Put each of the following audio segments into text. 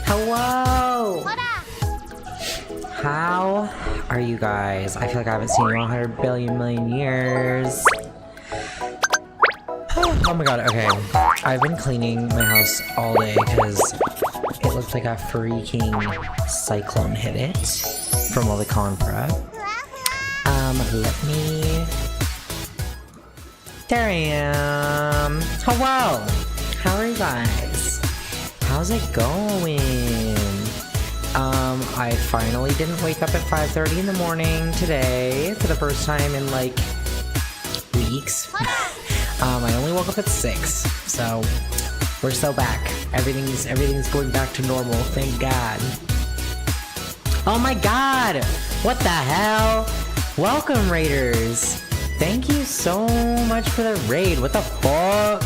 Hello! How are you guys? I feel like I haven't seen you in 100 billion million years. Oh my god, okay. I've been cleaning my house all day because it looked like a freaking cyclone hit it from all the contra. Let me... There I am! Hello! How are you guys? How's it going? I finally didn't wake up at 5:30 in the morning today for the first time in like weeks. I only woke up at 6, so we're still back. Everything's going back to normal, thank God. Oh my god! What the hell? Welcome, raiders! Thank you so much for the raid. What the fuck?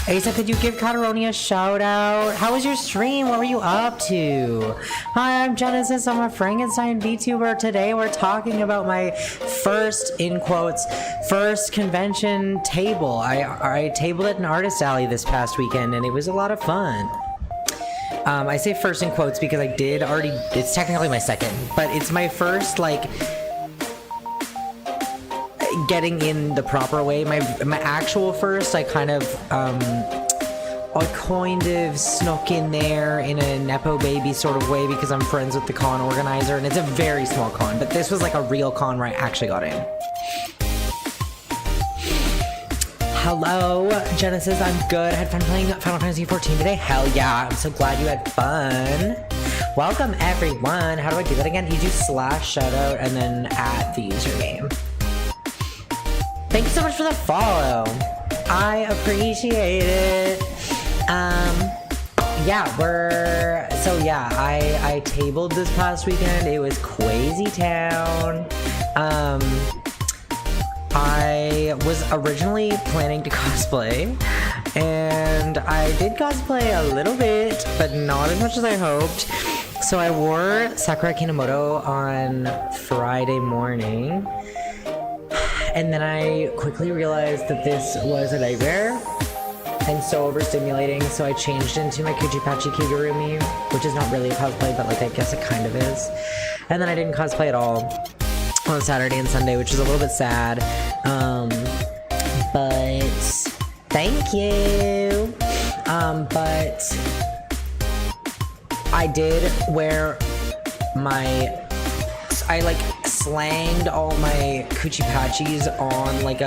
Asa, could you give Kataroni a shout out? How was your stream? What were you up to? Hi, I'm Genesis. I'm a Frankenstein VTuber. Today we're talking about my first, in quotes, first convention table. I tabled at an artist alley this past weekend and it was a lot of fun. I say first in quotes because I did already, it's technically my second, but it's my first, like, getting in the proper way. My actual first, I kind of snuck in there in a Nepo baby sort of way because I'm friends with the con organizer, and it's a very small con, but this was like a real con where I actually got in. Hello, Genesis, I'm good. I had fun playing Final Fantasy XIV today. Hell yeah, I'm so glad you had fun. Welcome, everyone. How do I do that again? You do /shoutout and then @ the username. Thank you so much for the follow. I appreciate it. Yeah, I tabled this past weekend. It was crazy town. I was originally planning to cosplay, and I did cosplay a little bit, but not as much as I hoped. So I wore Sakura Kinomoto on Friday morning, and then I quickly realized that this was a nightmare and so overstimulating, so I changed into my Kuchipatchi Kigurumi, which is not really a cosplay, but like I guess it kind of is. And then I didn't cosplay at all on Saturday and Sunday, which is a little bit sad. But thank you. But I did wear I like slanged all my Kuchipatchis on like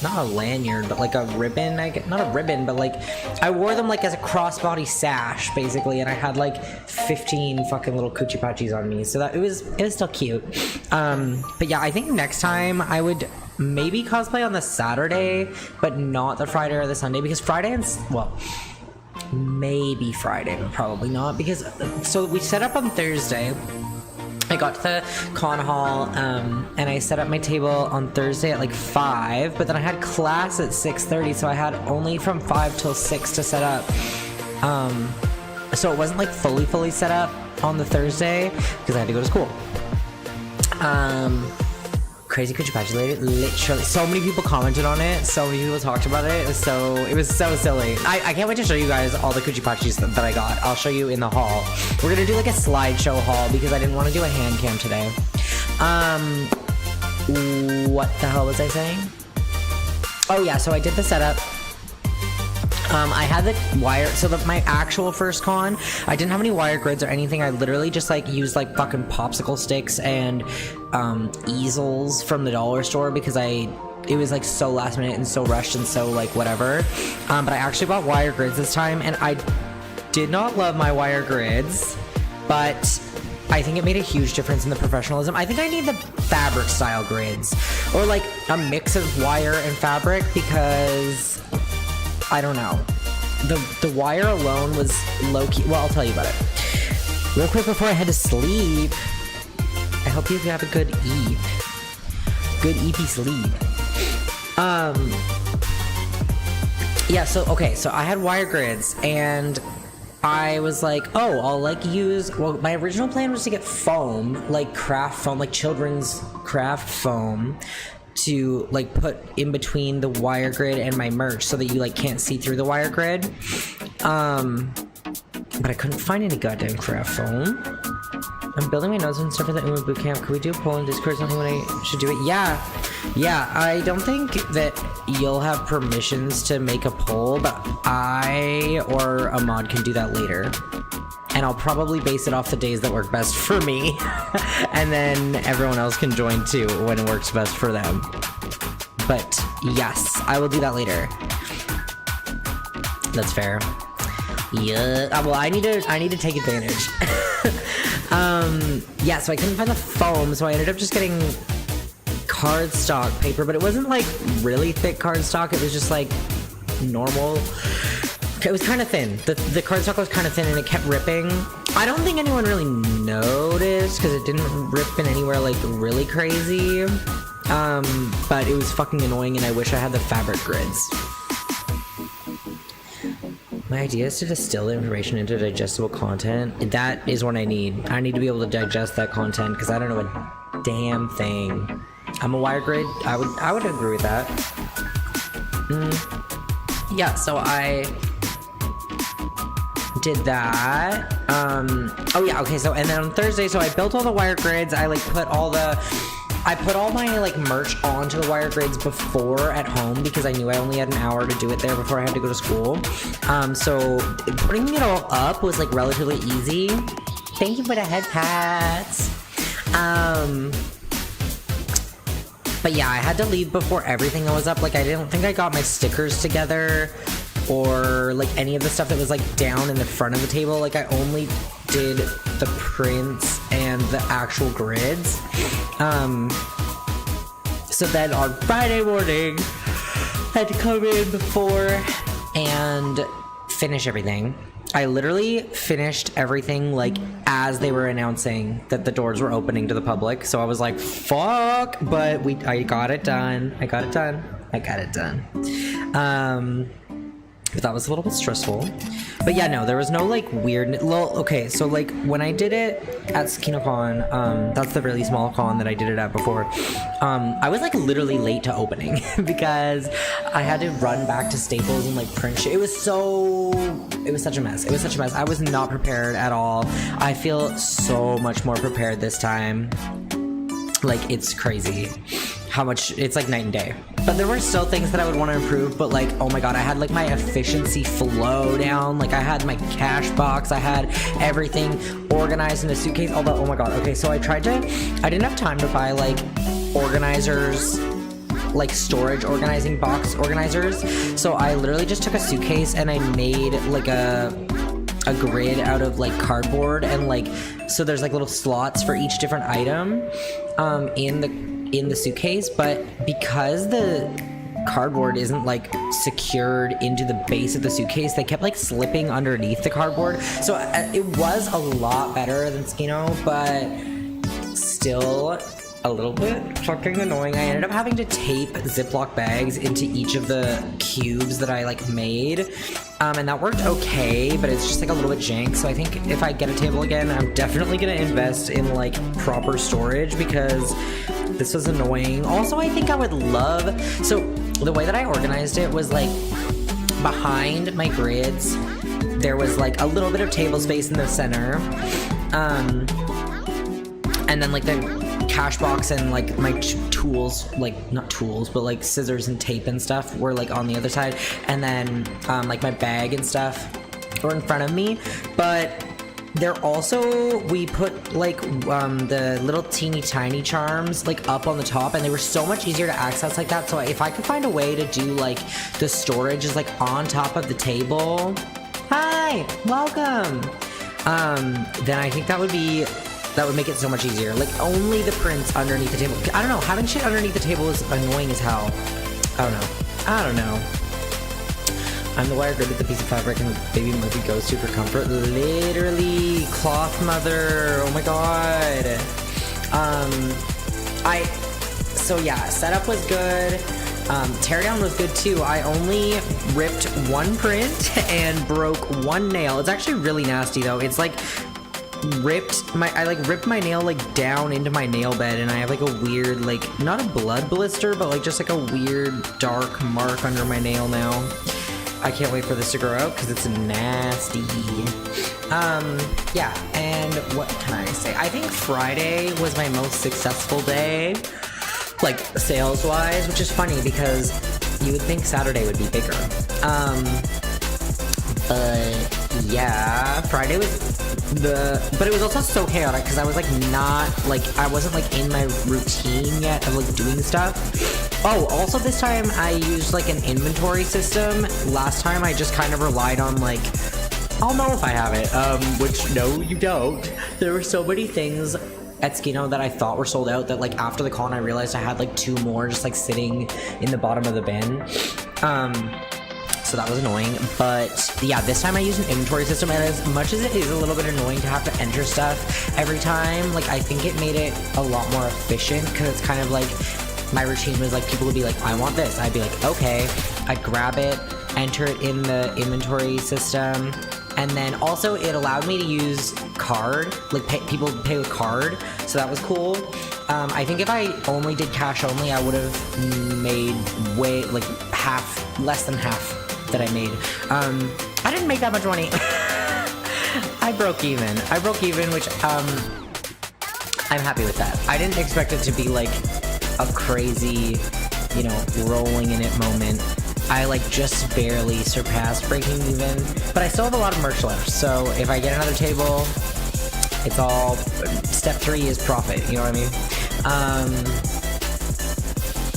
not a lanyard, but like a ribbon. Not a ribbon, but like I wore them like as a crossbody sash, basically, and I had like 15 fucking little Kuchipatchis on me, so that it was still cute. But yeah, I think next time I would maybe cosplay on the Saturday, but not the Friday or the Sunday, because Friday and maybe Friday, but probably not, because so we set up on Thursday. I got to the con hall, and I set up my table on Thursday at like 5, but then I had class at 6:30, so I had only from 5 till 6 to set up. So it wasn't like fully set up on the Thursday, because I had to go to school. Crazy Kuchipatchi lady, literally, so many people commented on it, so many people talked about it, it was so silly. I can't wait to show you guys all the Kuchipatchis that I got. I'll show you in the haul. We're gonna do like a slideshow haul, because I didn't want to do a hand cam today. What the hell was I saying? Oh yeah, so I did the setup. I had the wire, so my actual first con, I didn't have any wire grids or anything. I literally just like used like fucking popsicle sticks and easels from the dollar store, because it was like so last minute and so rushed and so like whatever. But I actually bought wire grids this time, and I did not love my wire grids, but I think it made a huge difference in the professionalism. I think I need the fabric style grids, or like a mix of wire and fabric, because I don't know. The wire alone was low-key. Well, I'll tell you about it. Real quick before I head to sleep, I hope you have a good eep. Good eepy sleep. Yeah, so I had wire grids, and I was like, oh, I'll like use, well, my original plan was to get foam, like craft foam, like children's craft foam, to like put in between the wire grid and my merch, so that you like can't see through the wire grid. But I couldn't find any goddamn craft foam. I'm building my nose and stuff for the Uma boot camp. Could we do a poll in Discord or something when I should do it? Yeah, I don't think that you'll have permissions to make a poll, but I or a mod can do that later. And I'll probably base it off the days that work best for me. And then everyone else can join too when it works best for them. But yes, I will do that later. That's fair. Yeah. Well, I need to take advantage. Yeah, so I couldn't find the foam, so I ended up just getting cardstock paper, but it wasn't like really thick cardstock. It was just like normal. It was kind of thin. The cardstock was kind of thin, and it kept ripping. I don't think anyone really noticed, because it didn't rip in anywhere like really crazy. But it was fucking annoying, and I wish I had the fabric grids. My idea is to distill the information into digestible content. That is what I need. I need to be able to digest that content, because I don't know a damn thing. I'm a wire grid. I would agree with that. Yeah, so I did that. Oh yeah, okay, so and then on Thursday, so I built all the wire grids. I put all my like merch onto the wire grids before at home, because I knew I only had an hour to do it there before I had to go to school. So putting it all up was like relatively easy. Thank you for the head pats. But yeah, I had to leave before everything was up. Like I didn't think I got my stickers together, or like any of the stuff that was like down in the front of the table. Like I only did the prints and the actual grids. So then on Friday morning, I had to come in before and finish everything. I literally finished everything like as they were announcing that the doors were opening to the public. So I was like, fuck, but I got it done. I got it done. But that was a little bit stressful. But yeah, no, there was no like weird, okay, so like when I did it at SkinoCon, that's the really small con that I did it at before, I was like literally late to opening because I had to run back to Staples and like print shit. It was such a mess. I was not prepared at all. I feel so much more prepared this time. Like, it's crazy how much, it's like night and day. But there were still things that I would want to improve, but like, oh my god, I had like my efficiency flow down, like I had my cash box, I had everything organized in a suitcase, although, oh my god, okay, so I didn't have time to buy like organizers, like storage organizing box organizers, so I literally just took a suitcase and I made like a grid out of like cardboard, and like, so there's like little slots for each different item in the suitcase, but because the cardboard isn't like secured into the base of the suitcase, they kept like slipping underneath the cardboard, so it was a lot better than Skino, but still a little bit fucking annoying. I ended up having to tape Ziploc bags into each of the cubes that I like made, and that worked okay, but it's just like a little bit jank. So I think if I get a table again, I'm definitely gonna invest in like proper storage because this was annoying. Also, I think I would love, so the way that I organized it was like behind my grids there was like a little bit of table space in the center, and then like the cash box and like my tools, like not tools but like scissors and tape and stuff were like on the other side, and then like my bag and stuff were in front of me. But there also, we put like the little teeny tiny charms like up on the top, and they were so much easier to access like that. So if I could find a way to do like the storage is like on top of the table, hi, welcome, then I think that would make it so much easier. Like, only the prints underneath the table. I don't know, having shit underneath the table is annoying as hell. I don't know. I'm the wire grid with the piece of fabric and the baby movie goes to for comfort. Literally, cloth mother. Oh my god. So yeah, setup was good. Teardown was good too. I only ripped one print and broke one nail. It's actually really nasty though. It's like I ripped my nail like down into my nail bed, and I have like a weird, like, not a blood blister, but like just like a weird dark mark under my nail now. I can't wait for this to grow out because it's nasty. Yeah, and what can I say? I think Friday was my most successful day, like sales wise, which is funny because you would think Saturday would be bigger. But yeah, Friday was but it was also so chaotic because I was like I wasn't like in my routine yet of like doing stuff. Oh, also this time I used like an inventory system. Last time I just kind of relied on like, I'll know if I have it, which no, you don't. There were so many things at Skino that I thought were sold out that like after the con I realized I had like 2 more just like sitting in the bottom of the bin. So that was annoying, but yeah, this time I used an inventory system, and as much as it is a little bit annoying to have to enter stuff every time, like I think it made it a lot more efficient because it's kind of like my routine was like people would be like, I want this, I'd be like, okay, I'd grab it, enter it in the inventory system, and then also it allowed me to use card, like people pay with card, so that was cool. I think if I only did cash only, I would have made way like less than half that I made. I didn't make that much money. I broke even, which I'm happy with that. I didn't expect it to be like a crazy, you know, rolling in it moment. I like just barely surpassed breaking even, but I still have a lot of merch left, so if I get another table, it's all, step 3 is profit, you know what I mean?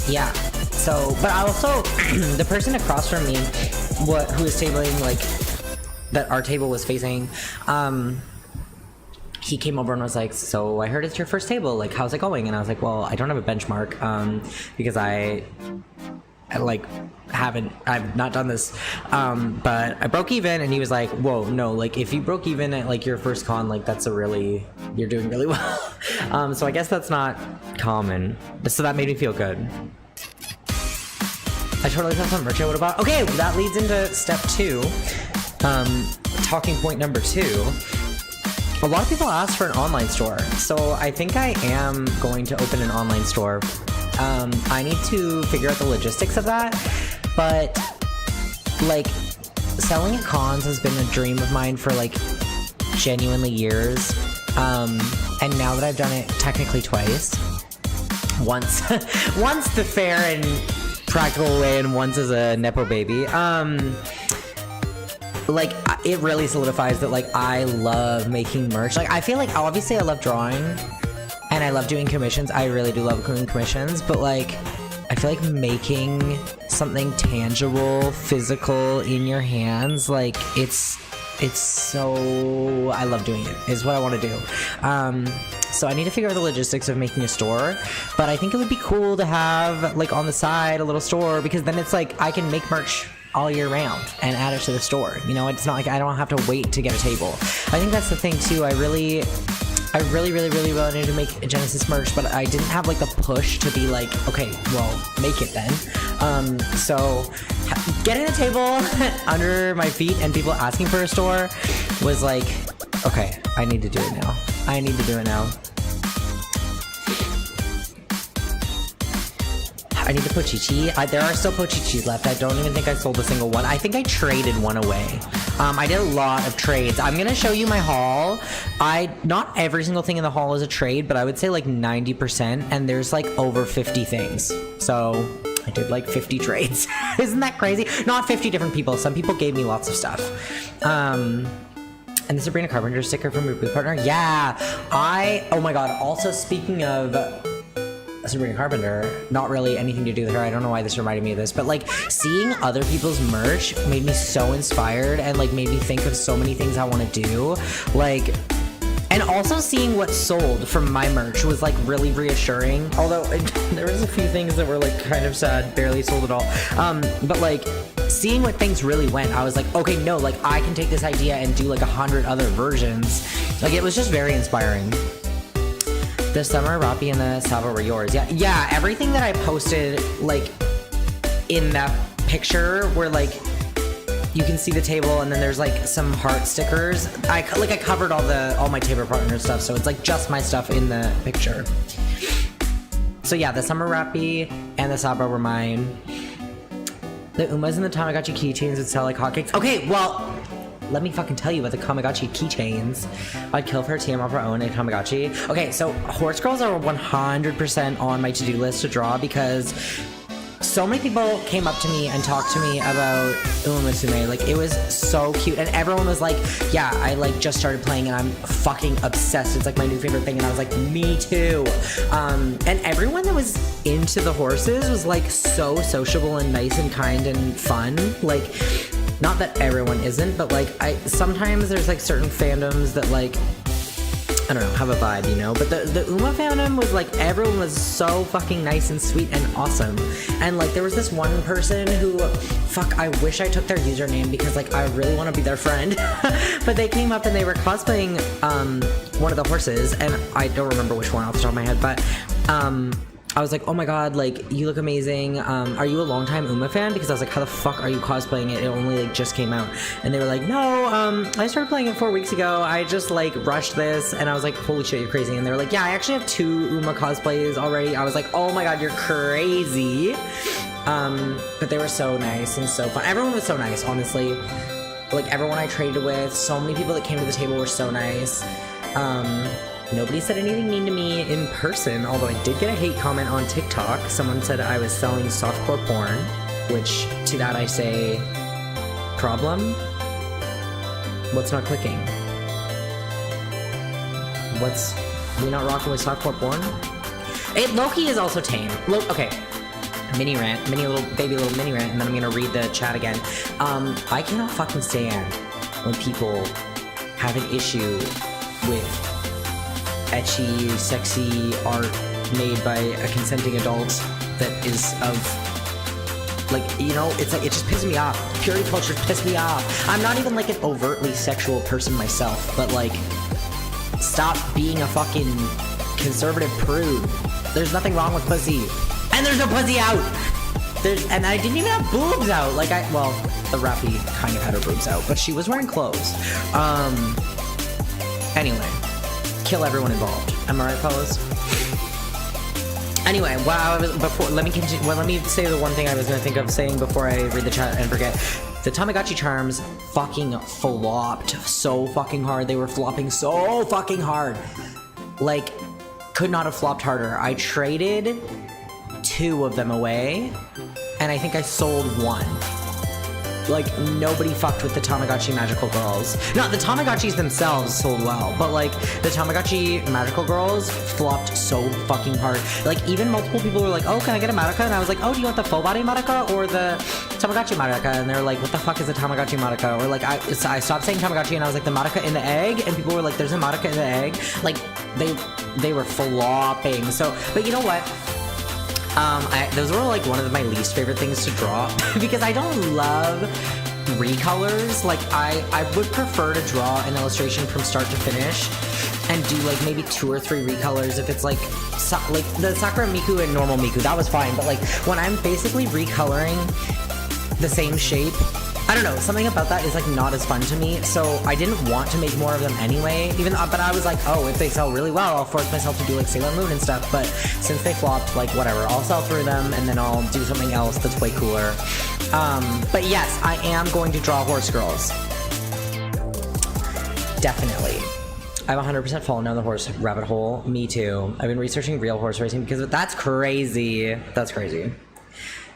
Yeah, so, but I also, the person across from me, who was tabling, like, that our table was facing, he came over and was like, so I heard it's your first table, like, how's it going? And I was like, well, I don't have a benchmark, because I like I've not done this, but I broke even, and he was like, whoa, no, like if you broke even at like your first con, like that's you're doing really well. So I guess that's not common, so that made me feel good. I totally thought some merch I would have bought. Okay, that leads into step 2, talking point number 2. A lot of people ask for an online store, so I think I am going to open an online store. I need to figure out the logistics of that, but like selling at cons has been a dream of mine for like genuinely years, and now that I've done it technically twice, once the fair and practical way and once as a nepo baby, like it really solidifies that like I love making merch. Like I feel like obviously I love drawing and I love doing commissions. I really do love doing commissions, but like I feel like making something tangible, physical in your hands, like it's so, I love doing it, is what I want to do. So I need to figure out the logistics of making a store, but I think it would be cool to have like on the side a little store, because then it's like I can make merch all year round and add it to the store. You know, it's not like I don't have to wait to get a table. I think that's the thing too. I really wanted to make Genesis merch, but I didn't have like the push to be like, okay, well, make it then. So getting a table under my feet and people asking for a store was like, okay, I need to do it now. I need to do it now. I need to pochichi. There are still pochichis left. I don't even think I sold a single one. I think I traded one away. I did a lot of trades. I'm gonna show you my haul. Not every single thing in the haul is a trade, but I would say like 90%, and there's like over 50 things. So I did like 50 trades. Isn't that crazy? Not 50 different people. Some people gave me lots of stuff. And the Sabrina Carpenter sticker from your booth partner. Yeah, oh my god. Also, speaking of Sabrina Carpenter, not really anything to do with her. I don't know why this reminded me of this, but like seeing other people's merch made me so inspired and like made me think of so many things I want to do. Like, and also seeing what sold from my merch was like really reassuring. Although there was a few things that were like kind of sad, barely sold at all. But like seeing what things really went, I was like, okay, no, like I can take this idea and do like 100 other versions. Like it was just very inspiring. The summer Rappi and the Saba were yours. Yeah, everything that I posted like in that picture were like, you can see the table and then there's like some heart stickers. I covered all my table partner stuff, so it's like just my stuff in the picture. So yeah, the summer Rappi and the Saba were mine. The Umas and the Tamagotchi keychains would sell like hotcakes. Okay, well, let me fucking tell you about the Tamagotchi keychains. I'd kill for a team of our own a Tamagotchi. Okay, so horse girls are 100% on my to-do list to draw, because so many people came up to me and talked to me about Uma Musume. Like, it was so cute, and everyone was like, yeah, I like just started playing and I'm fucking obsessed. It's like my new favorite thing. And I was like, me too. And everyone that was into the horses was like so sociable and nice and kind and fun. Like, not that everyone isn't, but like sometimes there's like certain fandoms that like, I don't know, have a vibe, you know? But the Uma fandom was like, everyone was so fucking nice and sweet and awesome. And like there was this one person who, fuck, I wish I took their username because like I really want to be their friend. But they came up and they were cosplaying one of the horses, and I don't remember which one off the top of my head, but I was like, oh my god, like, you look amazing. Are you a longtime Uma fan? Because I was like, how the fuck are you cosplaying it? It only like just came out. And they were like, no, I started playing it 4 weeks ago. I just like rushed this. And I was like, holy shit, you're crazy. And they were like, yeah, I actually have 2 Uma cosplays already. I was like, oh my god, you're crazy. But they were so nice and so fun. Everyone was so nice, honestly. Like, everyone I traded with, so many people that came to the table were so nice. Nobody said anything mean to me in person, although I did get a hate comment on TikTok. Someone said I was selling softcore porn, which to that I say, problem? What's not clicking? We not rocking with softcore porn? Loki is also tame. Okay. Mini rant, baby little mini rant, and then I'm gonna read the chat again. I cannot fucking stand when people have an issue with ecchi, sexy art made by a consenting adult that is of Like, you know, it's like, it just pisses me off. Purity culture pisses me off. I'm not even like an overtly sexual person myself, but like, stop being a fucking conservative prude. There's nothing wrong with pussy. And there's no pussy out! And I didn't even have boobs out. Like, well, the Rappy kind of had her boobs out, but she was wearing clothes. Anyway, kill everyone involved. Am I right, fellas? Anyway, let me continue. Well, let me say the one thing I was gonna think of saying before I read the chat and forget. The Tamagotchi charms fucking flopped so fucking hard. They were flopping so fucking hard. Like, could not have flopped harder. I traded 2 of them away, and I think I sold 1. Like, nobody fucked with the Tamagotchi magical girls. No, the Tamagotchis themselves sold well, but like, the Tamagotchi magical girls flopped so fucking hard. Like, even multiple people were like, oh, can I get a Madoka? And I was like, oh, do you want the full body Madoka or the Tamagotchi Madoka? And they're like, what the fuck is a Tamagotchi Madoka? Or like, I stopped saying Tamagotchi and I was like, the Madoka in the egg? And people were like, there's a Madoka in the egg? Like, they were flopping. So, but you know what? Those were like one of my least favorite things to draw because I don't love recolors. Like, I would prefer to draw an illustration from start to finish and do like maybe 2 or 3 recolors if it's like the Sakura Miku and normal Miku, that was fine. But like when I'm basically recoloring the same shape, I don't know, something about that is like not as fun to me, so I didn't want to make more of them anyway, but I was like, oh, if they sell really well, I'll force myself to do like Sailor Moon and stuff, but since they flopped, like whatever, I'll sell through them and then I'll do something else that's way cooler. But yes, I am going to draw horse girls. Definitely. I've 100% fallen down the horse rabbit hole. Me too. I've been researching real horse racing because that's crazy. That's crazy.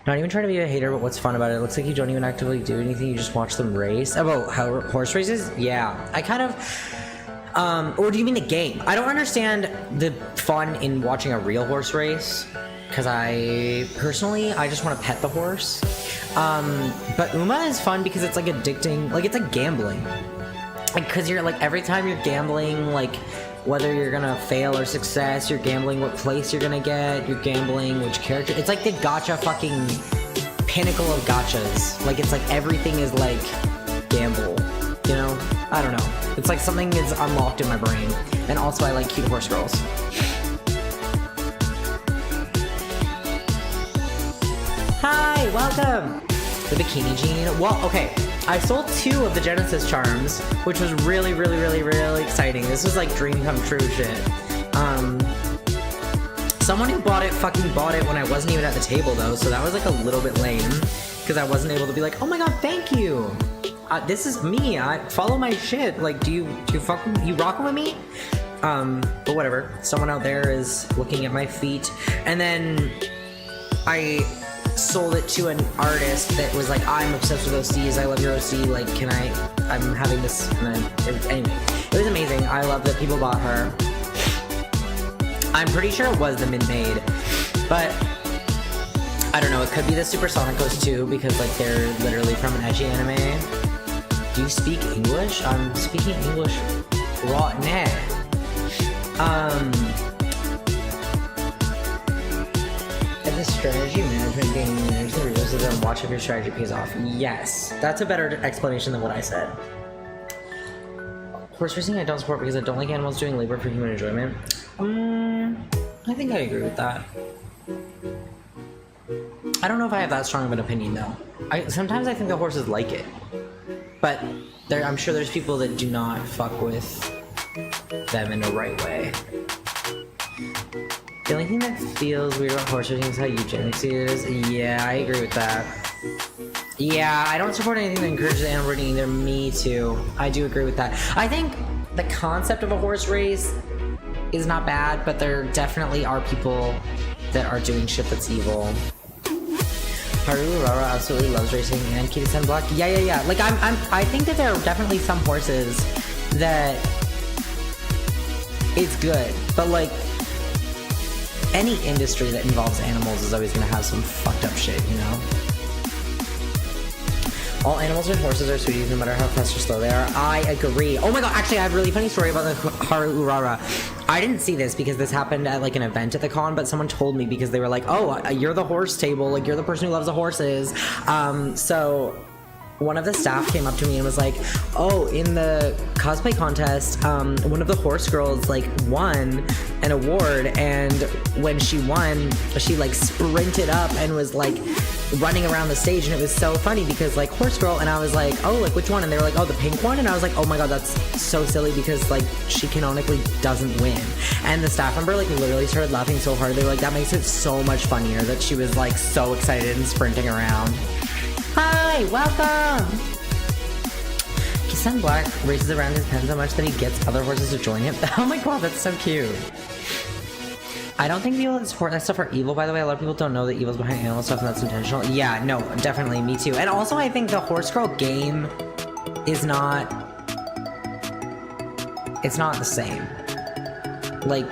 Not even trying to be a hater, but what's fun about it? It looks like you don't even actively do anything, you just watch them race. Oh, how horse races? Yeah. I kind of, or do you mean the game? I don't understand the fun in watching a real horse race, because personally, I just want to pet the horse. But Uma is fun because it's like addicting, like it's like gambling. Like, cause you're like, every time you're gambling, like, whether you're gonna fail or success, you're gambling what place you're gonna get, you're gambling which character. It's like the gacha fucking pinnacle of gachas. Like, it's like everything is like gamble, you know? I don't know. It's like something is unlocked in my brain. And also I like cute horse girls. Hi, welcome! The Bikini Gene. Well, okay. I sold 2 of the Genesis charms, which was really, really, really, really exciting. This was like dream come true shit. Someone who bought it fucking bought it when I wasn't even at the table though, so that was like a little bit lame because I wasn't able to be like, oh my god, thank you. This is me. Follow my shit. Like, do you rocking with me? But whatever. Someone out there is looking at my feet, and then I sold it to an artist that was like, I'm obsessed with OCs, I love your OC, like, I'm having this, and then, anyway, it was amazing. I love that people bought her. I'm pretty sure it was the mid-made, but I don't know, it could be the Supersonic Ghost too, because like they're literally from an edgy anime. Do you speak English? I'm speaking English right now. As a strategy management game, you manage the resources and watch if your strategy pays off. Yes, that's a better explanation than what I said. Horse racing I don't support because I don't like animals doing labor for human enjoyment. I think I agree with that. I don't know if I have that strong of an opinion though. Sometimes I think the horses like it, but I'm sure there's people that do not fuck with them in the right way. The only thing that feels weird about horse racing is how eugenics is. Yeah, I agree with that. Yeah, I don't support anything that encourages animal breeding either. Me too. I do agree with that. I think the concept of a horse race is not bad, but there definitely are people that are doing shit that's evil. Haru Rara absolutely loves racing, and Kitty-san Black. Yeah. Like, I think that there are definitely some horses that it's good, but like, any industry that involves animals is always gonna have some fucked up shit, you know? All animals and horses are sweeties no matter how fast or slow they are. I agree. Oh my god, actually I have a really funny story about the Haru Urara. I didn't see this because this happened at like an event at the con, but someone told me because they were like, oh, you're the horse table, like you're the person who loves the horses. So one of the staff came up to me and was like, oh, in the cosplay contest, one of the horse girls like won an award, and when she won, she like sprinted up and was like running around the stage, and it was so funny because like horse girl, and I was like, oh, like which one? And they were like, oh, the pink one, and I was like, oh my god, that's so silly because like she canonically doesn't win. And the staff member like literally started laughing so hard. They were like, that makes it so much funnier that she was like so excited and sprinting around. Hi, welcome! Kisan Black races around his pen so much that he gets other horses to join him. Oh my god, that's so cute. I don't think people that support that stuff are evil, by the way. A lot of people don't know that evil's behind animal stuff and that's intentional. Yeah, no, definitely, me too. And also I think the horse girl game is not... It's not the same. Like...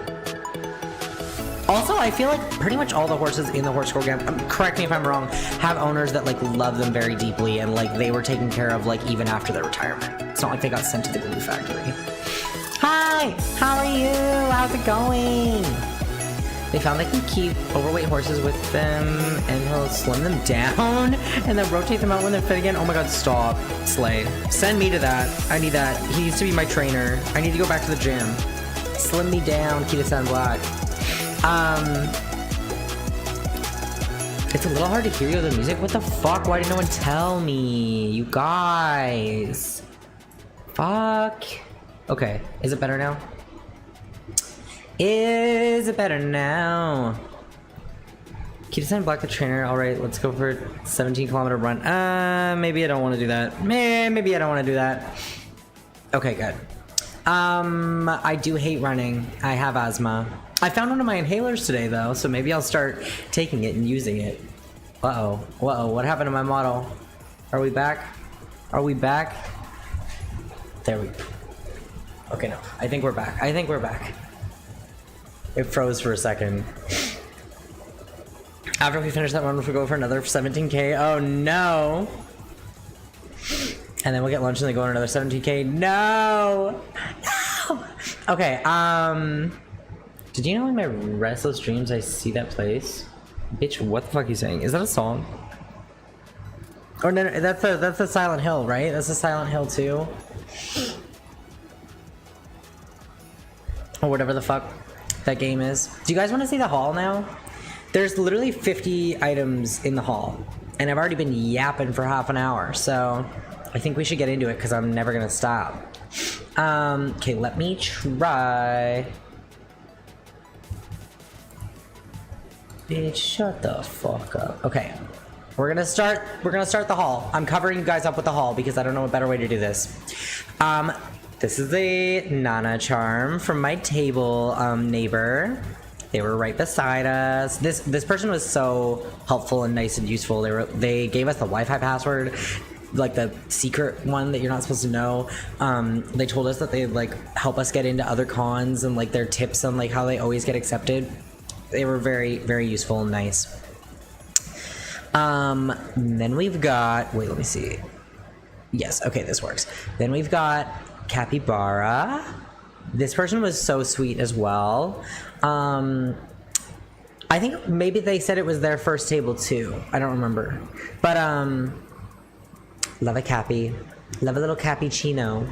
Also, I feel like pretty much all the horses in the horse girl game, correct me if I'm wrong, have owners that like love them very deeply and like they were taken care of like even after their retirement. It's not like they got sent to the glue factory. Hi, how are you? How's it going? They found they can keep overweight horses with them and he'll slim them down and then rotate them out when they're fit again. Oh my god, stop. Slay. Send me to that. I need that. He used to be my trainer. I need to go back to the gym. Slim me down, Kita-san Black. It's a little hard to hear you with the music. What the fuck? Why did no one tell me? You guys. Fuck. Okay. Is it better now? Is it better now? Kita-san Black the trainer. Alright, let's go for a 17-kilometer run. Maybe I don't want to do that. Maybe I don't want to do that. Okay, good. I do hate running. I have asthma. I found one of my inhalers today, though, so maybe I'll start taking it and using it. Uh-oh. Uh-oh. What happened to my model? Are we back? Are we back? There we go. Okay, no. I think we're back. I think we're back. It froze for a second. After we finish that run, we'll go for another 17K. Oh, no. And then we'll get lunch and then go on another 17K. No! No! Okay, did you know in my restless dreams I see that place? Bitch, what the fuck are you saying? Is that a song? Or no, that's the Silent Hill, right? That's the Silent Hill 2. Or whatever the fuck that game is. Do you guys want to see the hall now? There's literally 50 items in the hall. And I've already been yapping for half an hour, so I think we should get into it because I'm never gonna stop. Okay, let me try. Bitch, shut the fuck up. Okay. We're gonna start the hall. I'm covering you guys up with the hall because I don't know a better way to do this. This is the Nana charm from my table neighbor. They were right beside us. This person was so helpful and nice and useful. They gave us the Wi-Fi password, like the secret one that you're not supposed to know. They told us that they'd like help us get into other cons and like their tips on like how they always get accepted. They were very, very useful and nice. Then we've got, wait, let me see. Yes, okay, this works. Then we've got Capybara. This person was so sweet as well. I think maybe they said it was their first table too. I don't remember. But, love a Cappy. Love a little cappuccino.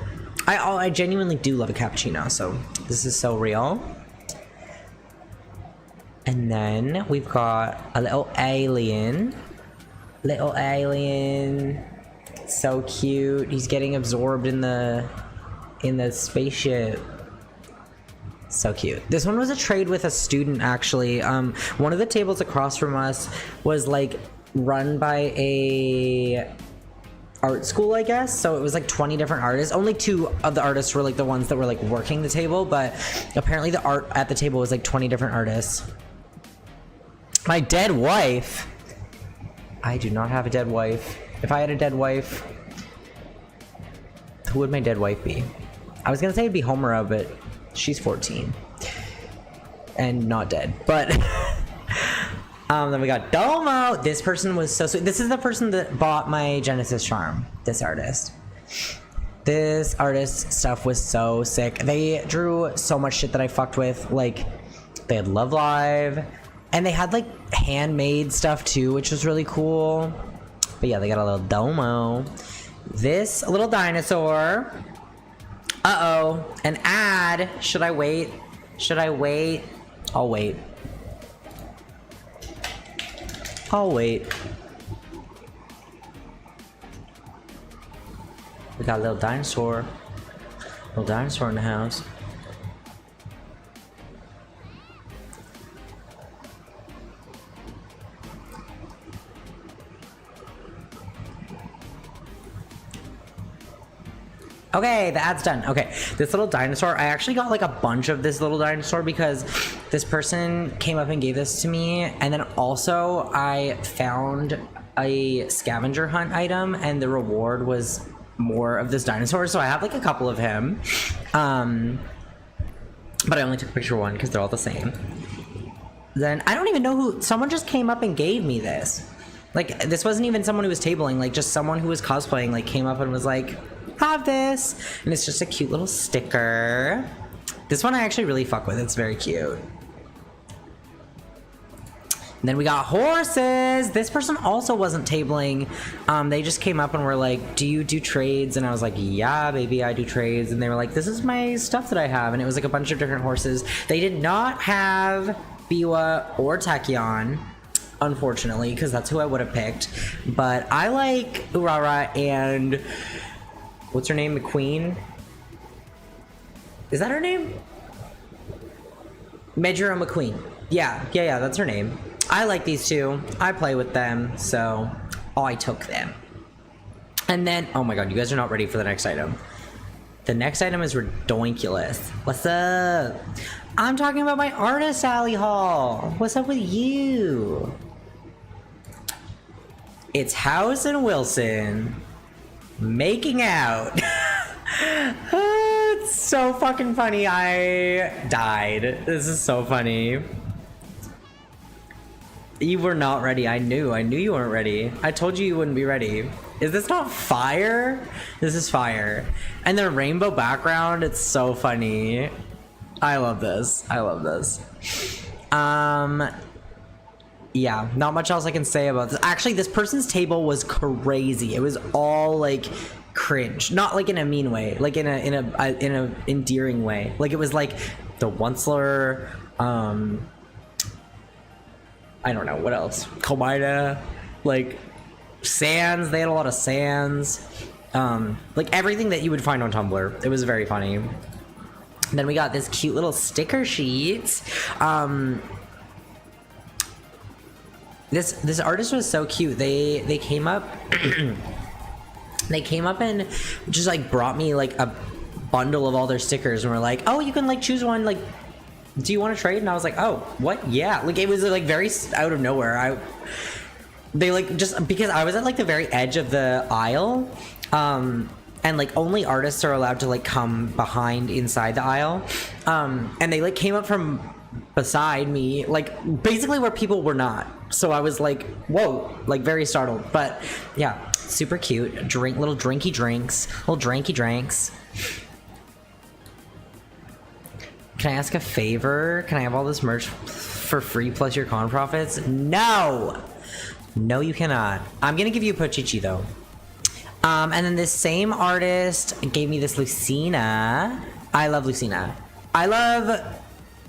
I genuinely do love a cappuccino, so this is so real. And then we've got a little alien. Little alien. So cute. He's getting absorbed in the spaceship. So cute. This one was a trade with a student, actually. One of the tables across from us was like run by a art school, I guess. So it was like 20 different artists. Only 2 of the artists were like the ones that were like working the table, but apparently the art at the table was like 20 different artists. My dead wife? I do not have a dead wife. If I had a dead wife, who would my dead wife be? I was gonna say it'd be Homura, but she's 14 and not dead. But Then we got Domo. This person was so sweet. This is the person that bought my Genesis charm. This artist. This artist's stuff was so sick. They drew so much shit that I fucked with. Like, they had Love Live. And they had, like, handmade stuff, too, which was really cool. But yeah, they got a little Domo. This little dinosaur. Uh-oh. An ad. Should I wait? Should I wait? I'll wait. I'll wait. We got a little dinosaur. Little dinosaur in the house. Okay, the ad's done. Okay, this little dinosaur, I actually got like a bunch of this little dinosaur because this person came up and gave this to me, and then also I found a scavenger hunt item and the reward was more of this dinosaur, so I have like a couple of him. But I only took a picture of one because they're all the same. Then I don't even know who, someone just came up and gave me this. Like, this wasn't even someone who was tabling, like just someone who was cosplaying like came up and was like, have this, and it's just a cute little sticker. This one I actually really fuck with. It's very cute. And then we got horses. This person also wasn't tabling. They just came up and were like, do you do trades? And I was like, yeah, baby, I do trades. And they were like, this is my stuff that I have. And it was like a bunch of different horses. They did not have Biwa or Tachyon, unfortunately, because that's who I would have picked. But I like Urara and what's her name? McQueen? Is that her name? Majora McQueen. Yeah, that's her name. I like these two. I play with them, so I took them. And then, oh my god, you guys are not ready for the next item. The next item is Redonkulous. What's up? I'm talking about my Artist Alley haul. What's up with you? It's House and Wilson making out. It's so fucking funny. I died. This is so funny. You were not ready. I knew you weren't ready. I told you you wouldn't be ready. Is this not fire? This is fire. And the rainbow background, it's so funny. I love this. I love this. Yeah, not much else I can say about this. Actually, this person's table was crazy. It was all like cringe, not like in a mean way, like in a endearing way. Like it was like the Onceler, I don't know what else, Komida, like Sans. They had a lot of Sans, like everything that you would find on Tumblr. It was very funny. And then we got this cute little sticker sheet. This artist was so cute. They came up they came up and just like brought me like a bundle of all their stickers and were like, oh, you can like choose one, like do you want to trade? And I was like, oh, what? Yeah. Like it was like very out of nowhere. They like just because I was at like the very edge of the aisle, and like only artists are allowed to like come behind inside the aisle, and they like came up from beside me, like basically where people were not. So I was like, whoa, like very startled. But yeah, super cute. Little drinky drinks. Can I ask a favor? Can I have all this merch for free plus your con profits? No! No, you cannot. I'm gonna give you a Pochichi though. And then this same artist gave me this Lucina. I love Lucina. I love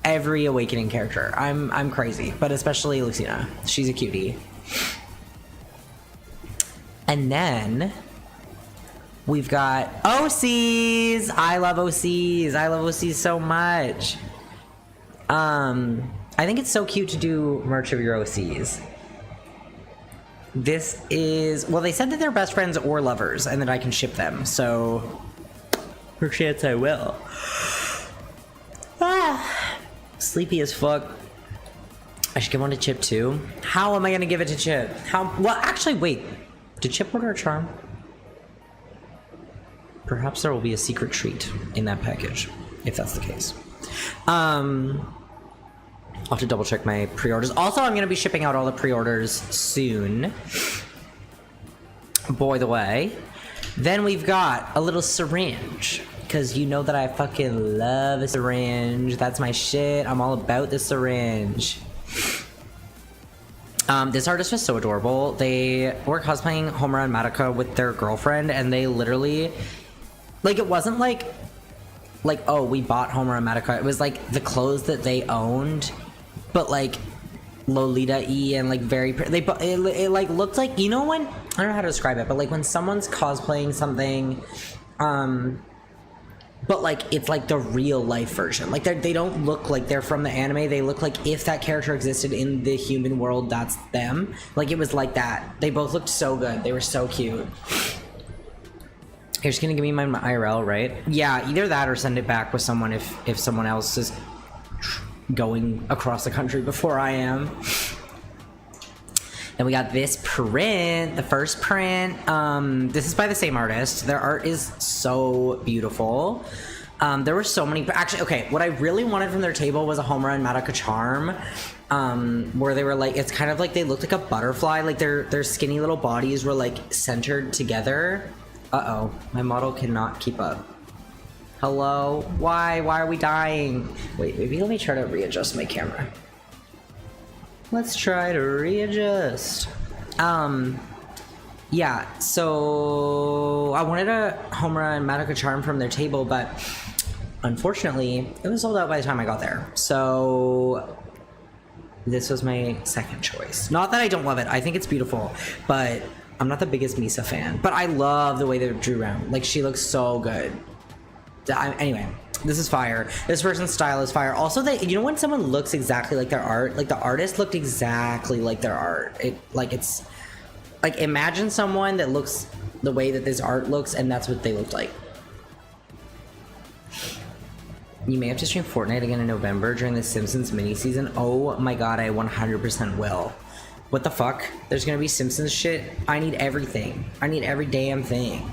every Awakening character. I'm crazy, but especially Lucina. She's a cutie. And then we've got OCs. I love OCs. I love OCs so much. I think it's so cute to do merch of your OCs. This is, well, they said that they're best friends or lovers and that I can ship them, so per chance I will. Sleepy as fuck. I should give one to Chip too. How am I gonna give it to Chip? Well, actually, wait. Did Chip order a charm? Perhaps there will be a secret treat in that package, if that's the case. I'll have to double check my pre-orders. Also, I'm gonna be shipping out all the pre-orders soon. Boy, the way. Then we've got a little syringe, because you know that I fucking love a syringe. That's my shit. I'm all about the syringe. This artist was so adorable. They were cosplaying Homura and Madoka with their girlfriend, and they literally, like, it wasn't like, oh, we bought Homura and Madoka. It was like the clothes that they owned, but like Lolita-y and like very it like looked like, you know, when, I don't know how to describe it, but like when someone's cosplaying something, but like it's like the real life version. Like they don't look like they're from the anime. They look like if that character existed in the human world, that's them. Like it was like that. They both looked so good. They were so cute. You're just gonna give me my IRL, right? Yeah, either that or send it back with someone if someone else is going across the country before I am. Then we got this print, the first print. This is by the same artist. Their art is so beautiful. There were so many, actually, okay, what I really wanted from their table was a Homura and Madoka charm, where they were like, it's kind of like they looked like a butterfly, like their skinny little bodies were like centered together. Uh-oh, my model cannot keep up. Hello? Why are we dying? Wait, maybe let me try to readjust my camera. Let's try to readjust. Yeah, so I wanted a Homura and Madoka charm from their table, but unfortunately, it was sold out by the time I got there. So this was my second choice. Not that I don't love it, I think it's beautiful, but I'm not the biggest Misa fan. But I love the way they drew around. Like, she looks so good. Anyway, this is fire. This person's style is fire. Also, you know when someone looks exactly like their art? Like, the artist looked exactly like their art. It's like, imagine someone that looks the way that this art looks, and that's what they looked like. You may have to stream Fortnite again in November during the Simpsons mini-season. Oh my god, I 100% will. What the fuck? There's gonna be Simpsons shit? I need everything. I need every damn thing.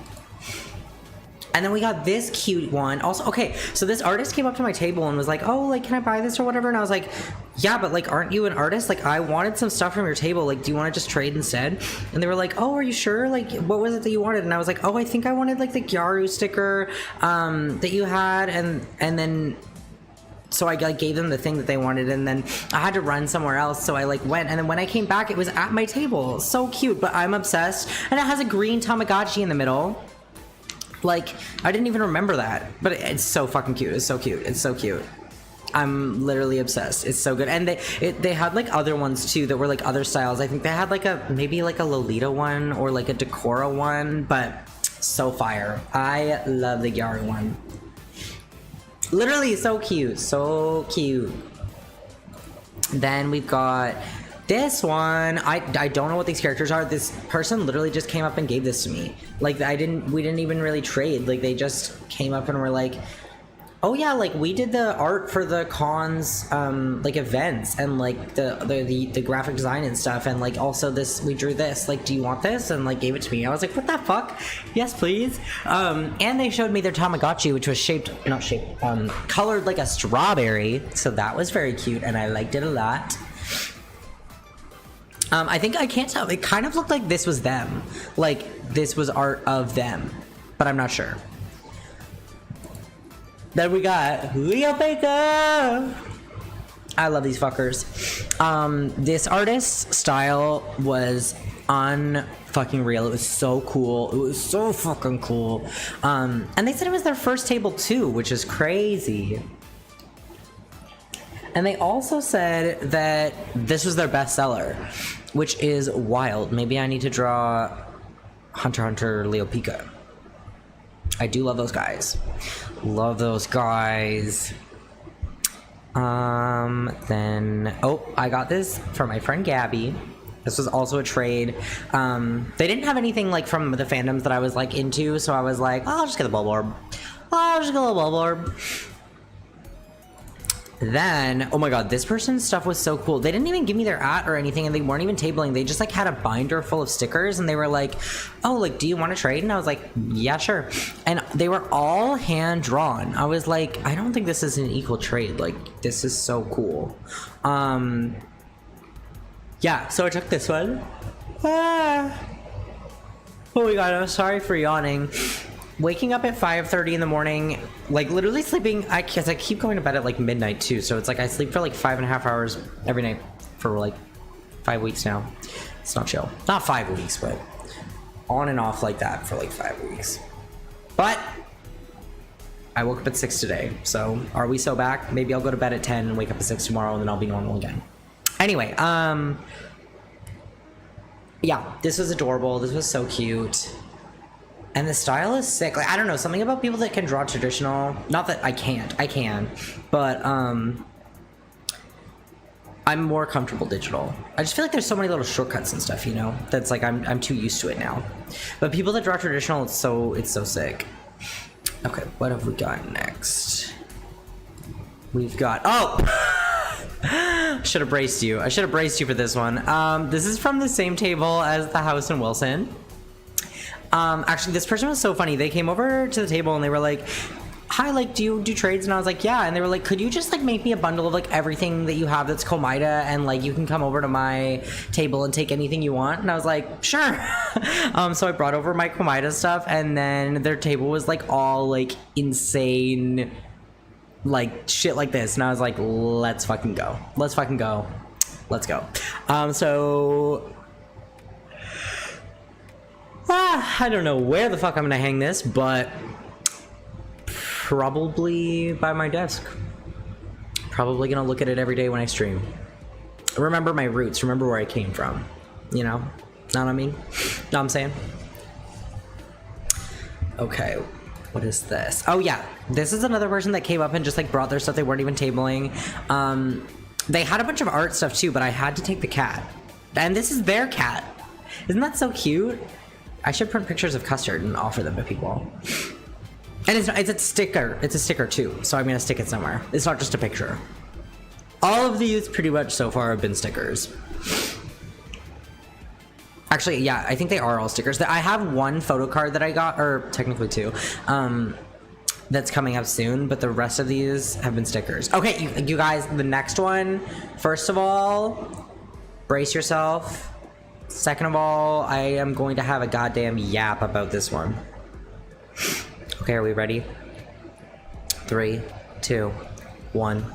And then we got this cute one. Also, okay, so this artist came up to my table and was like, oh, like, can I buy this or whatever? And I was like, yeah, but like, aren't you an artist? Like, I wanted some stuff from your table. Like, do you want to just trade instead? And they were like, oh, are you sure? Like, what was it that you wanted? And I was like, oh, I think I wanted like the Gyaru sticker that you had. And then, so I like gave them the thing that they wanted, and then I had to run somewhere else, so I like went, and then when I came back, it was at my table. So cute, but I'm obsessed. And it has a green Tamagotchi in the middle. Like, I didn't even remember that, but it's so fucking cute. It's so cute. It's so cute. I'm literally obsessed. It's so good. And they had like other ones too that were like other styles. I think they had like maybe like a Lolita one or like a Decora one, but so fire. I love the Gyaru one. Literally so cute. So cute. Then we've got this one. I don't know what these characters are. This person literally just came up and gave this to me. Like, we didn't even really trade. Like, they just came up and were like, oh yeah, like, we did the art for the cons like events and like the graphic design and stuff, and like also this, we drew this, like, do you want this? And like gave it to me. I was like, what the fuck? Yes, please. And they showed me their Tamagotchi, which was colored like a strawberry, so that was very cute and I liked it a lot. I think, I can't tell, it kind of looked like this was them, like this was art of them, but I'm not sure. Then we got Leo Baker. I love these fuckers. This artist's style was unfucking real. It was so cool. It was so fucking cool. And they said it was their first table too, which is crazy. And they also said that this was their bestseller, which is wild. Maybe I need to draw Hunter x Hunter Leo Pika. I do love those guys. Love those guys. Then, oh, I got this from my friend Gabby. This was also a trade. They didn't have anything like from the fandoms that I was like into, so I was like, oh, I'll just get the Bulborb. I'll just get a little Bulborb. Then, oh my god, this person's stuff was so cool. They didn't even give me their @ or anything, and they weren't even tabling. They just like had a binder full of stickers, and they were like, oh, like, do you want to trade? And I was like, yeah, sure. And they were all hand drawn. I was like, I don't think this is an equal trade. Like, this is so cool. Yeah, so I took this one. Oh my god, I'm sorry for yawning. Waking up at 5:30 in the morning, like literally sleeping, because I keep going to bed at like midnight too, so it's like I sleep for like 5.5 hours every night for like 5 weeks now. It's not chill. Not 5 weeks, but on and off like that for like 5 weeks. But I woke up at 6 today, so are we so back? Maybe I'll go to bed at 10 and wake up at 6 tomorrow, and then I'll be normal again. Anyway, yeah, this was adorable. This was so cute. And the style is sick. Like, I don't know, something about people that can draw traditional. Not that I can't. I can. But, I'm more comfortable digital. I just feel like there's so many little shortcuts and stuff, you know? That's like, I'm too used to it now. But people that draw traditional, it's so sick. Okay, what have we got next? We've got, oh! Should have braced you. I should have braced you for this one. This is from the same table as the house in Wilson. Actually, this person was so funny. They came over to the table and they were like, hi, like, do you do trades? And I was like, yeah. And they were like, could you just like make me a bundle of like everything that you have that's Komaida, and like you can come over to my table and take anything you want? And I was like, sure. So I brought over my Komaida stuff, and then their table was like all like insane like shit like this, and I was like, let's fucking go. Let's fucking go. Let's go. So I don't know where the fuck I'm gonna hang this, but probably by my desk. Probably gonna look at it every day when I stream. Remember my roots, remember where I came from. You know? Know what I mean? Know what I'm saying? Okay, what is this? Oh yeah, this is another person that came up and just like brought their stuff. They weren't even tabling. They had a bunch of art stuff too, but I had to take the cat. And this is their cat. Isn't that so cute? I should print pictures of Custard and offer them to people. And it's a sticker. It's a sticker too, so I'm gonna stick it somewhere. It's not just a picture. All of these pretty much so far have been stickers. Actually, yeah, I think they are all stickers. I have one photo card that I got, or technically two, that's coming up soon, but the rest of these have been stickers. Okay, you guys, the next one, first of all, brace yourself. Second of all, I am going to have a goddamn yap about this one. Okay, are we ready? 3, 2, 1.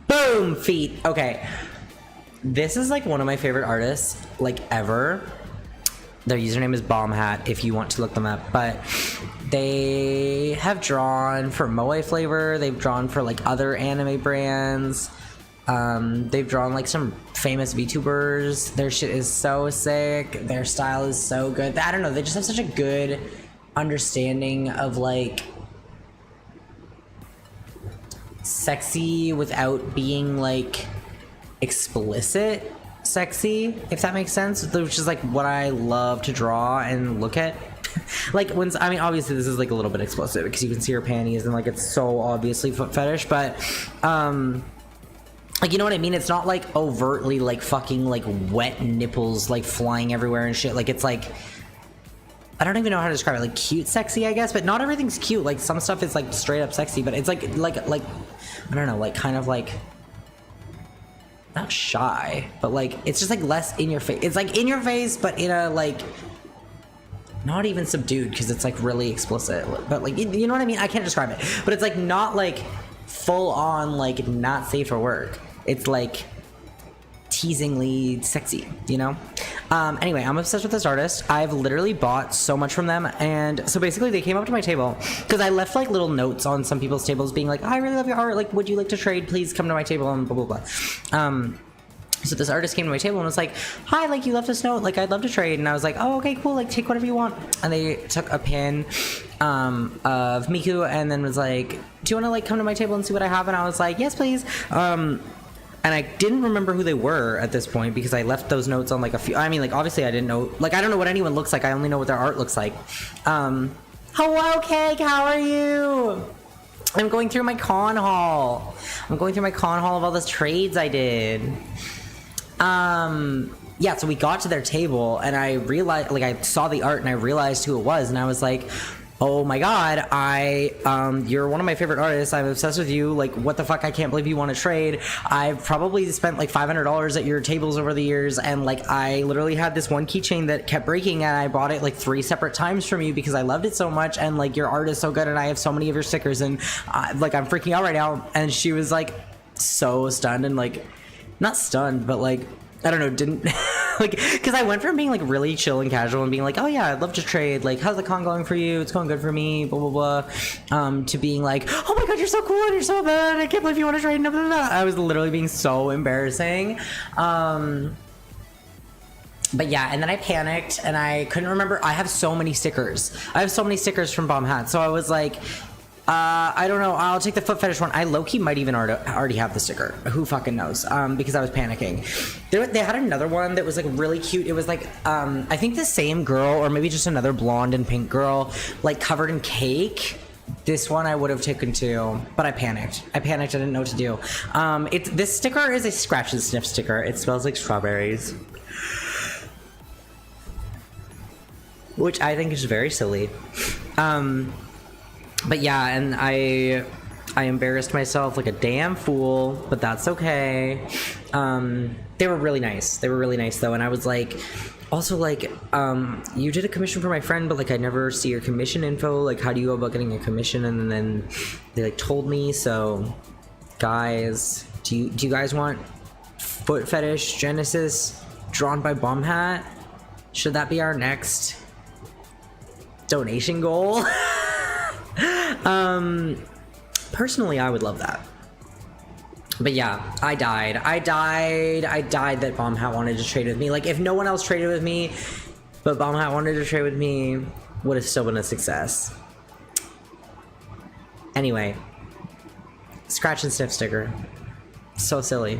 Boom! Feet. Okay. This is like one of my favorite artists, like ever. Their username is Bombhat if you want to look them up. But they have drawn for Moe Flavor. They've drawn for like other anime brands. They've drawn like some famous VTubers. Their shit is so sick. Their style is so good. I don't know, they just have such a good understanding of like sexy without being like explicit sexy, if that makes sense, which is like what I love to draw and look at. Like when, I mean, obviously this is like a little bit explicit because you can see her panties and like it's so obviously foot fetish, but like, you know what I mean? It's not like overtly like fucking like wet nipples like flying everywhere and shit. Like it's like, I don't even know how to describe it. Like cute sexy, I guess, but not everything's cute. Like some stuff is like straight up sexy, but it's like I don't know, like kind of like not shy, but like it's just like less in your face. It's like in your face, but in a like not even subdued because it's like really explicit. But like, you know what I mean? I can't describe it, but it's like not like full on like not safe for work. It's like teasingly sexy, you know? Anyway, I'm obsessed with this artist. I've literally bought so much from them, and so basically they came up to my table because I left like little notes on some people's tables being like, I really love your art, like would you like to trade, please come to my table, and blah blah blah. So this artist came to my table and was like, hi, like you left this note, like I'd love to trade. And I was like, oh, okay, cool, like take whatever you want. And they took a pin of Miku and then was like, do you want to like come to my table and see what I have? And I was like, yes, please. And I didn't remember who they were at this point because I left those notes on like a few. I mean, like obviously I didn't know, like I don't know what anyone looks like. I only know what their art looks like. Hello, Cake, how are you? I'm going through my con haul. I'm going through my con haul of all the trades I did. Yeah, so we got to their table, and I realized, like, I saw the art, and I realized who it was, and I was like, oh my god, you're one of my favorite artists, I'm obsessed with you, like, what the fuck, I can't believe you want to trade. I've probably spent, like, $500 at your tables over the years, and, like, I literally had this one keychain that kept breaking, and I bought it, like, 3 separate times from you because I loved it so much, and, like, your art is so good, and I have so many of your stickers, and, like, I'm freaking out right now. And she was, like, so stunned, and, like, not stunned, but, like, I don't know, didn't, like, because I went from being, like, really chill and casual and being like, oh, yeah, I'd love to trade, like, how's the con going for you? It's going good for me, blah, blah, blah, to being like, oh my god, you're so cool and you're so bad, I can't believe you want to trade, blah, blah, blah. I was literally being so embarrassing. But yeah, and then I panicked, and I couldn't remember, I have so many stickers. I have so many stickers from Bomb Hat, so I was like, I don't know, I'll take the foot fetish one. I low-key might even already have the sticker. Who fucking knows? Because I was panicking. They had another one that was, like, really cute. It was, like, I think the same girl, or maybe just another blonde and pink girl, like, covered in cake. This one I would have taken too, but I panicked. I didn't know what to do. This sticker is a scratch and sniff sticker. It smells like strawberries. Which I think is very silly. But yeah, and I embarrassed myself like a damn fool, but that's okay. They were really nice. They were really nice though, and I was like, also like, you did a commission for my friend, but like I never see your commission info. Like, how do you go about getting a commission? And then they like told me. So, guys, do you guys want foot fetish Genesis drawn by Bomb Hat? Should that be our next donation goal? Personally, I would love that. But yeah, I died that Bomb Hat wanted to trade with me. Like, if no one else traded with me, but Bomb Hat wanted to trade with me, would have still been a success. Anyway, scratch and sniff sticker. So silly.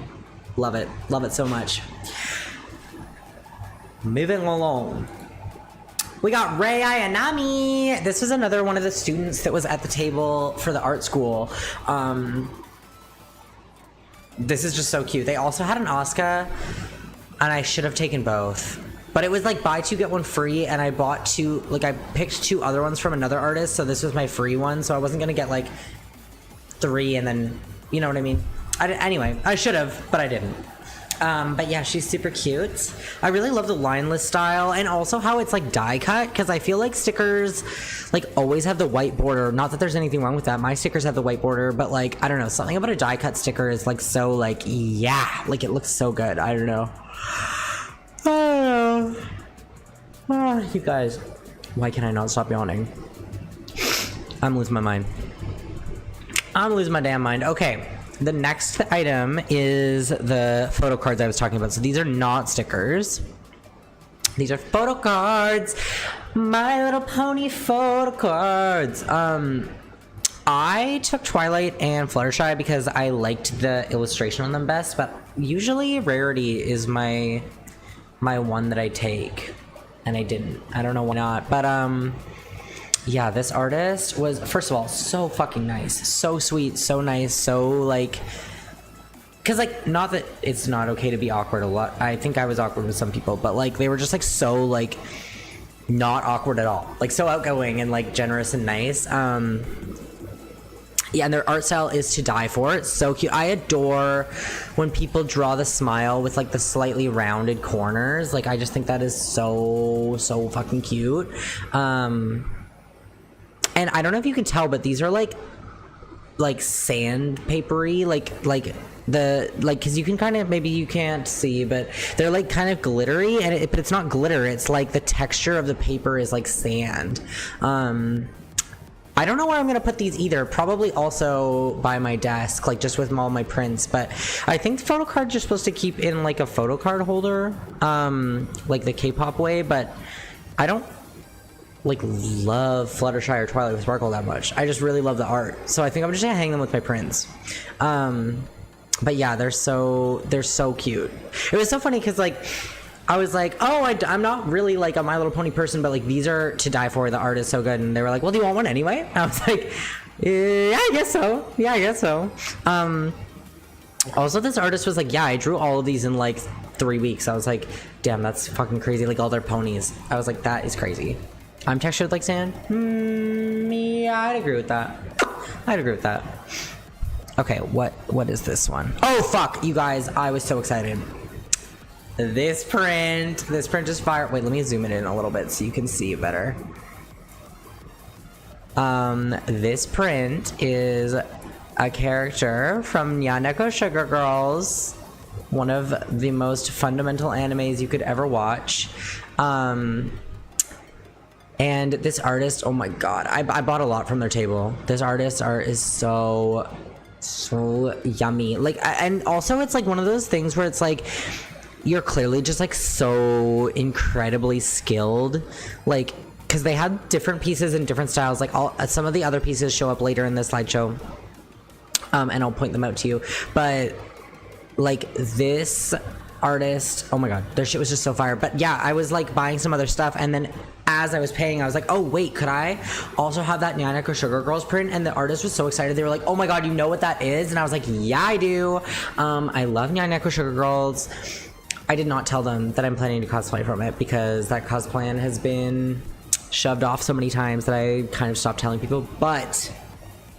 Love it so much. Moving along. We got Rei Ayanami. This was another one of the students that was at the table for the art school. This is just so cute. They also had an Asuka, and I should have taken both. But it was like buy 2 get 1 free, and I bought 2, like I picked 2 other ones from another artist, so this was my free one, so I wasn't gonna get like 3 and then, you know what I mean? Anyway, I should have, but I didn't. But yeah, she's super cute. I really love the lineless style, and also how it's like die cut, because I feel like stickers like always have the white border. Not that there's anything wrong with that. My stickers have the white border, but like, I don't know, something about a die cut sticker is like so like, yeah, like it looks so good. I don't know. You guys, why can I not stop yawning? I'm losing my mind. I'm losing my damn mind. Okay. The next item is the photo cards I was talking about. So these are not stickers. These are photo cards. My Little Pony photo cards. I took Twilight and Fluttershy because I liked the illustration on them best, but usually Rarity is my one that I take, and I didn't. I don't know why not, but yeah, this artist was, first of all, so fucking nice. So sweet, so nice, so like... Because, like, not that it's not okay to be awkward a lot. I think I was awkward with some people, but, like, they were just, like, so, like, not awkward at all. Like, so outgoing and, like, generous and nice. Yeah, and their art style is to die for. It's so cute. I adore when people draw the smile with, like, the slightly rounded corners. Like, I just think that is so, so fucking cute. And I don't know if you can tell, but these are like sandpapery, like because you can kind of, maybe you can't see, but they're like kind of glittery, and but it's not glitter. It's like the texture of the paper is like sand. I don't know where I'm gonna put these either. Probably also by my desk, like just with all my prints. But I think the photo cards are supposed to keep in like a photo card holder, like the K-pop way. But I don't like love Fluttershy or Twilight with Sparkle that much. I just really love the art, so I think I'm just gonna hang them with my prints. But yeah, they're so cute. It was so funny because like I was like, oh, I'm not really like a My Little Pony person, but like these are to die for. The art is so good, and they were like, well, do you want one anyway? I was like, Yeah, I guess so. Yeah, I guess so. Also, this artist was like, yeah, I drew all of these in like 3 weeks. I was like, damn, that's fucking crazy. Like all their ponies. I was like, that is crazy. I'm textured like sand. Yeah, I'd agree with that. I'd agree with that. Okay, what is this one? Oh fuck, you guys, I was so excited. This print is fire. Wait, let me zoom it in a little bit so you can see it better. This print is a character from Nyaneko Sugar Girls, one of the most fundamental animes you could ever watch. And this artist, oh my god, I bought a lot from their table. This artist's art is so yummy. Like, and also it's like one of those things where it's like, you're clearly just like so incredibly skilled, like, because they had different pieces in different styles. Like some of the other pieces show up later in the slideshow, and I'll point them out to you. But like this artist, oh my god, their shit was just so fire. But yeah, I was like buying some other stuff, and then as I was paying, I was like, oh wait, could I also have that Nyaneko Sugar Girls print? And the artist was so excited. They were like, oh my god, you know what that is? And I was like, yeah, I do. I love Nyaneko Sugar Girls. I did not tell them that I'm planning to cosplay from it because that cosplay has been shoved off so many times that I kind of stopped telling people, but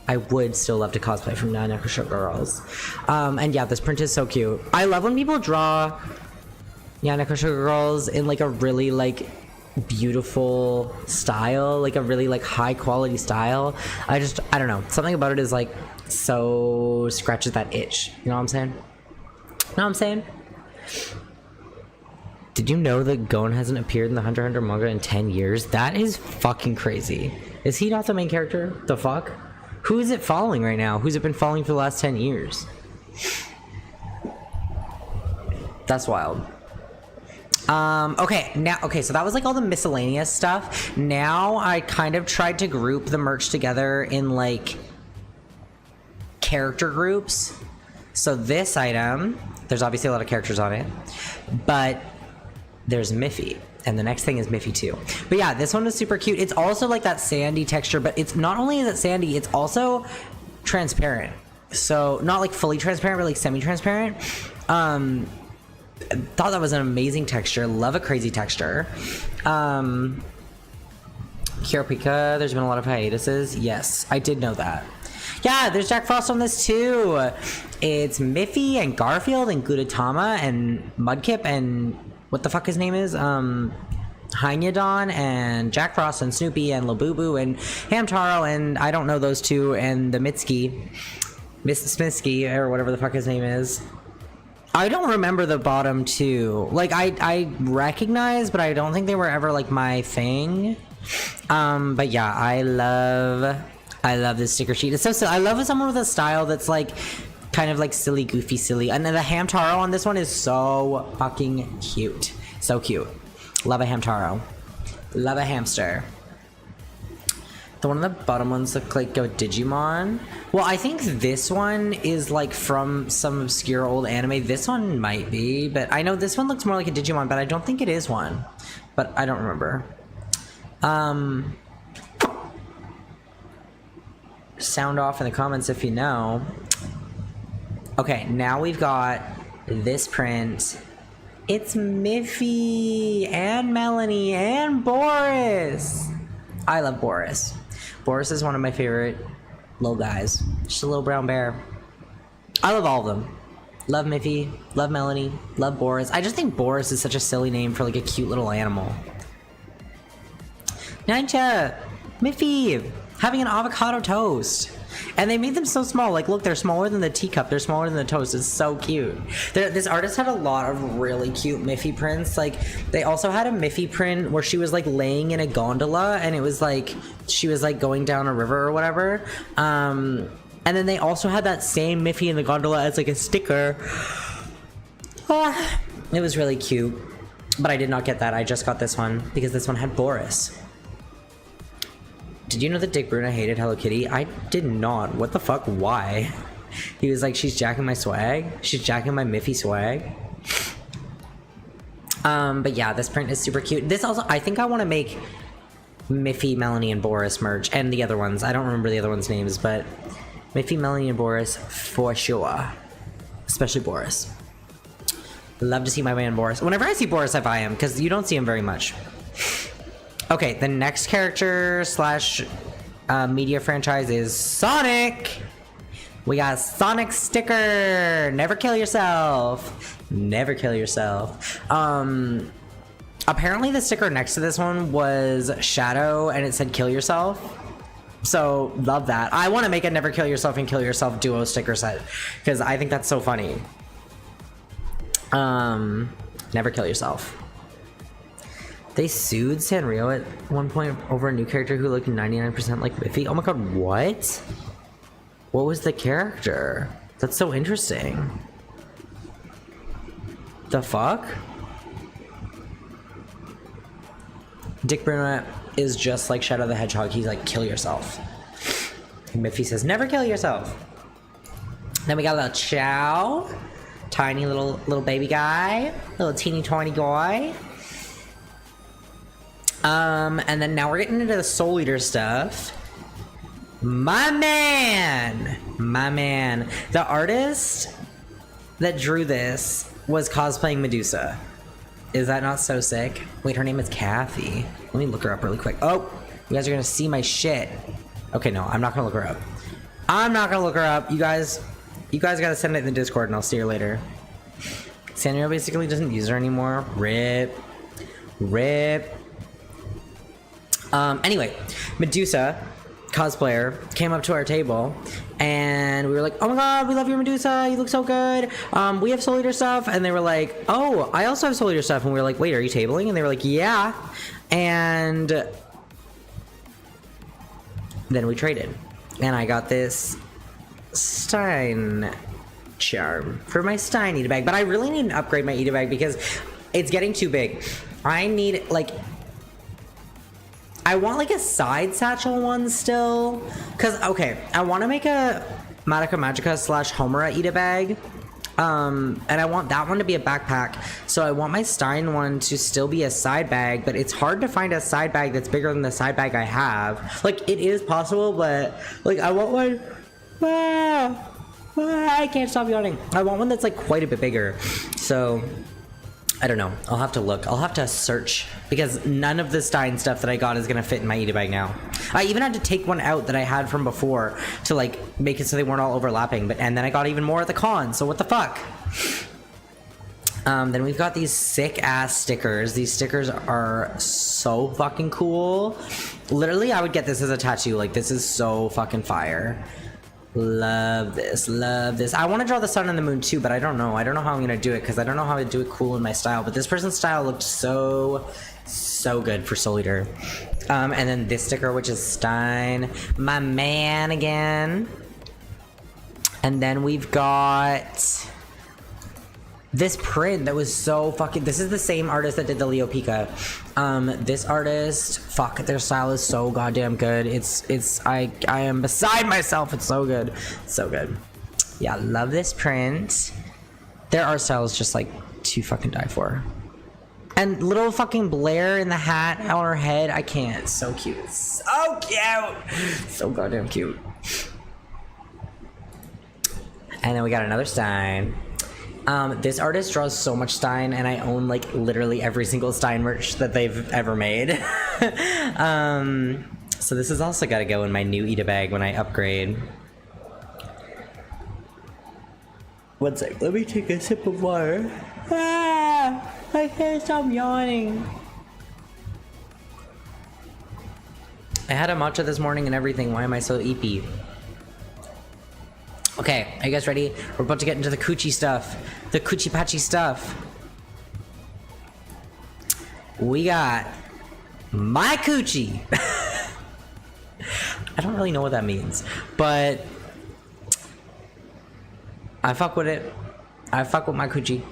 I would still love to cosplay from Nyaneko Sugar Girls. And yeah, this print is so cute. I love when people draw Nyaneko Sugar Girls in like a really like beautiful style, like a really like high quality style. I don't know, something about it is like so scratches that itch. You know what I'm saying? Know what I'm saying? Did you know that Gon hasn't appeared in the Hunter x Hunter manga in 10 years? That is fucking crazy. Is he not the main character? The fuck? Who is it following right now? Who's it been following for the last 10 years? That's wild. Okay, so that was like all the miscellaneous stuff. Now I kind of tried to group the merch together in like character groups. So this item, there's obviously a lot of characters on it, but there's Miffy, and the next thing is Miffy too. But yeah, this one is super cute. It's also like that sandy texture, but it's not only is it sandy, it's also transparent. So not like fully transparent, but like semi-transparent. Thought that was an amazing texture. Love a crazy texture. Kirapika, there's been a lot of hiatuses. Yes, I did know that. Yeah, there's Jack Frost on this too. It's Miffy and Garfield and Gudetama and Mudkip and what the fuck his name is? Hanyadon and Jack Frost and Snoopy and Labubu and Hamtaro and I don't know those two and the Mitsuki. Smitsky or whatever the fuck his name is. I don't remember the bottom two. Like I recognize, but I don't think they were ever like my thing. But yeah, I love this sticker sheet. It's so silly. I love someone with a style that's like kind of like silly, goofy, silly. And then the Hamtaro on this one is so fucking cute. So cute. Love a Hamtaro. Love a hamster. The one on the bottom ones look like a Digimon. Well, I think this one is like from some obscure old anime. This one might be, but I know this one looks more like a Digimon, but I don't think it is one. But I don't remember. Sound off in the comments if you know. Okay, now we've got this print. It's Miffy and Melanie and Boris. I love Boris. Boris is one of my favorite little guys. Just a little brown bear. I love all of them. Love Miffy, love Melanie, love Boris. I just think Boris is such a silly name for like a cute little animal. Ninja, Miffy, having an avocado toast. And they made them so small. Like, look, they're smaller than the teacup. They're smaller than the toast. It's so cute. This artist had a lot of really cute Miffy prints. Like, they also had a Miffy print where she was, like, laying in a gondola. And it was, like, she was, like, going down a river or whatever. And then they also had that same Miffy in the gondola as, like, a sticker. It was really cute. But I did not get that. I just got this one because this one had Boris. Did you know that Dick Bruno hated Hello Kitty? I did not. What the fuck? Why? He was like, she's jacking my swag. She's jacking my Miffy swag. But yeah, this print is super cute. This also, I think I want to make Miffy, Melanie, and Boris merch, and the other ones. I don't remember the other ones' names, but Miffy, Melanie, and Boris for sure. Especially Boris. Love to see my man Boris. Whenever I see Boris, I buy him, because you don't see him very much. Okay, the next character slash media franchise is Sonic. We got Sonic sticker. Never kill yourself. Never kill yourself. Apparently the sticker next to this one was Shadow and it said kill yourself. So love that. I want to make a never kill yourself and kill yourself duo sticker set because I think that's so funny. Never kill yourself. They sued Sanrio at one point over a new character who looked 99% like Miffy. Oh my god, what? What was the character? That's so interesting. The fuck? Dick Bruno is just like Shadow the Hedgehog. He's like, kill yourself. And Miffy says, never kill yourself. Then we got a little Chow. Tiny little baby guy. Little teeny tiny guy. And then now we're getting into the Soul Eater stuff. My man! My man. The artist that drew this was cosplaying Medusa. Is that not so sick? Wait, her name is Kathy. Let me look her up really quick. Oh, you guys are gonna see my shit. Okay, no, I'm not gonna look her up. I'm not gonna look her up. You guys gotta send it in the Discord and I'll see her later. Sanrio basically doesn't use her anymore. RIP. RIP. Anyway, Medusa, cosplayer, came up to our table and we were like, oh my god, we love your Medusa, you look so good. We have Soul Eater stuff. And they were like, oh, I also have Soul Eater stuff. And we were like, wait, are you tabling? And they were like, yeah. And then we traded. And I got this Stein charm for my Stein Eat Bag. But I really need to upgrade my Eat Bag because it's getting too big. I need, like, I want like a side satchel one still. Cause okay, I want to make a Madoka Magica slash Homura Eat Bag. And I want that one to be a backpack. So I want my Stein one to still be a side bag, but it's hard to find a side bag that's bigger than the side bag I have. Like it is possible, but like I want one. I can't stop yawning. I want one that's like quite a bit bigger. So I don't know. I'll have to look. I'll have to search because none of the Stein stuff that I got is going to fit in my Eat Bag now. I even had to take one out that I had from before to like make it so they weren't all overlapping. And then I got even more at the con. So what the fuck? Then we've got these sick ass stickers. These stickers are so fucking cool. Literally, I would get this as a tattoo. Like this is so fucking fire. Love this, love this. I want to draw the sun and the moon too, but I don't know. I don't know how I'm gonna do it because I don't know how to do it cool in my style. But this person's style looked so good for Soul Eater. And then this sticker, which is Stein, my man again. And then we've got this print that was so fucking. This is the same artist that did the Leo Pika. This artist, fuck, their style is so goddamn good. I am beside myself. It's so good. It's so good. Yeah, love this print. Their art style is just like to fucking die for. And little fucking Blair in the hat on her head. I can't. It's so cute. So cute. So goddamn cute. And then we got another Stein. This artist draws so much Stein, and I own like literally every single Stein merch that they've ever made. So this has also got to go in my new Eat Bag when I upgrade. One sec, let me take a sip of water. Ah, I can't stop yawning. I had a matcha this morning and everything. Why am I so eepy? Okay, are you guys ready? We're about to get into the coochie stuff. The kuchipatchi stuff. We got my coochie. I don't really know what that means, but I fuck with it. I fuck with my coochie.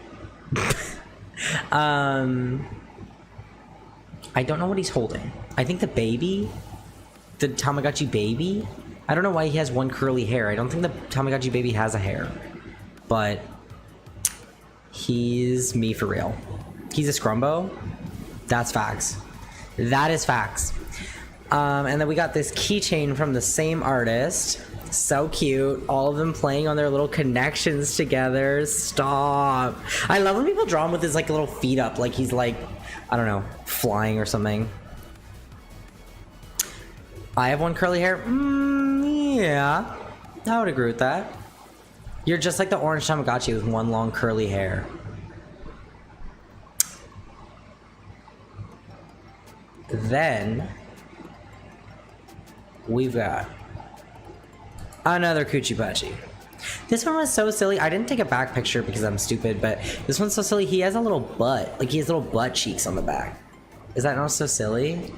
I don't know what he's holding. I think the baby, the Tamagotchi baby. I don't know why he has one curly hair. I don't think the Tamagotchi baby has a hair, but he's me for real. He's a scrumbo. That's facts. That is facts. And then we got this keychain from the same artist. So cute. All of them playing on their little connections together. Stop. I love when people draw him with his like little feet up, like he's like, I don't know, flying or something. I have one curly hair. Yeah, I would agree with that. You're just like the orange Tamagotchi with one long curly hair. Then we've got another kuchipatchi. This one was so silly. I didn't take a back picture because I'm stupid, but this one's so silly. He has a little butt. Like he has little butt cheeks on the back. Is that not so silly?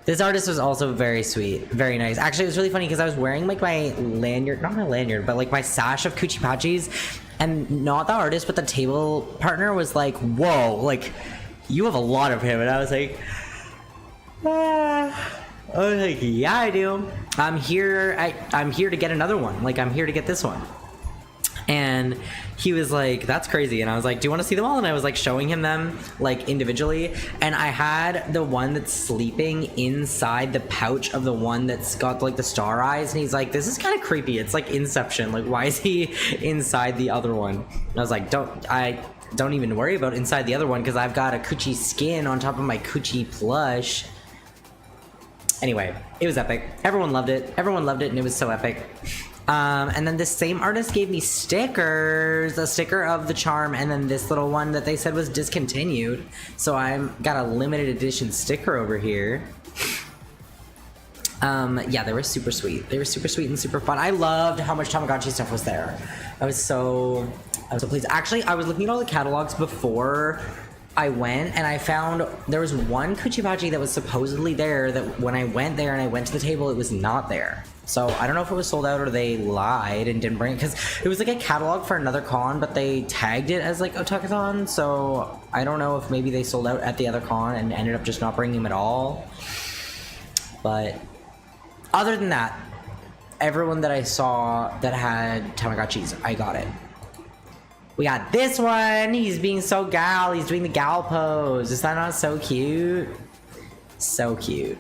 This artist was also very sweet. Very nice. Actually, it was really funny because I was wearing like my lanyard, not my lanyard, but like my sash of kuchipatchis, and not the artist, but the table partner was like, whoa, like you have a lot of him. And I was like, yeah, I do. I'm here to get another one. Like, I'm here to get this one. And he was like, that's crazy. And I was like, do you want to see them all? And I was like showing him them like individually. And I had the one that's sleeping inside the pouch of the one that's got like the star eyes. And he's like, this is kind of creepy. It's like Inception. Like, why is he inside the other one? And I was like, don't even worry about inside the other one, because I've got a Kuchi skin on top of my Kuchi plush. Anyway, it was epic. Everyone loved it. Everyone loved it, and it was so epic. And then this same artist gave me stickers, a sticker of the charm, and then this little one that they said was discontinued. So I've got a limited edition sticker over here. Yeah, they were super sweet. They were super sweet and super fun. I loved how much Tamagotchi stuff was there. I was so pleased. Actually, I was looking at all the catalogs before I went, and I found there was one kuchipatchi that was supposedly there that when I went there and I went to the table, it was not there. So I don't know if it was sold out or they lied and didn't bring it, because it was like a catalog for another con, but they tagged it as like otakuthon. So I don't know if maybe they sold out at the other con and ended up just not bringing them at all. But other than that, everyone that I saw that had Tamagotchis, I got it. We got this one. He's being so gal. He's doing the gal pose. Is that not so cute? So cute.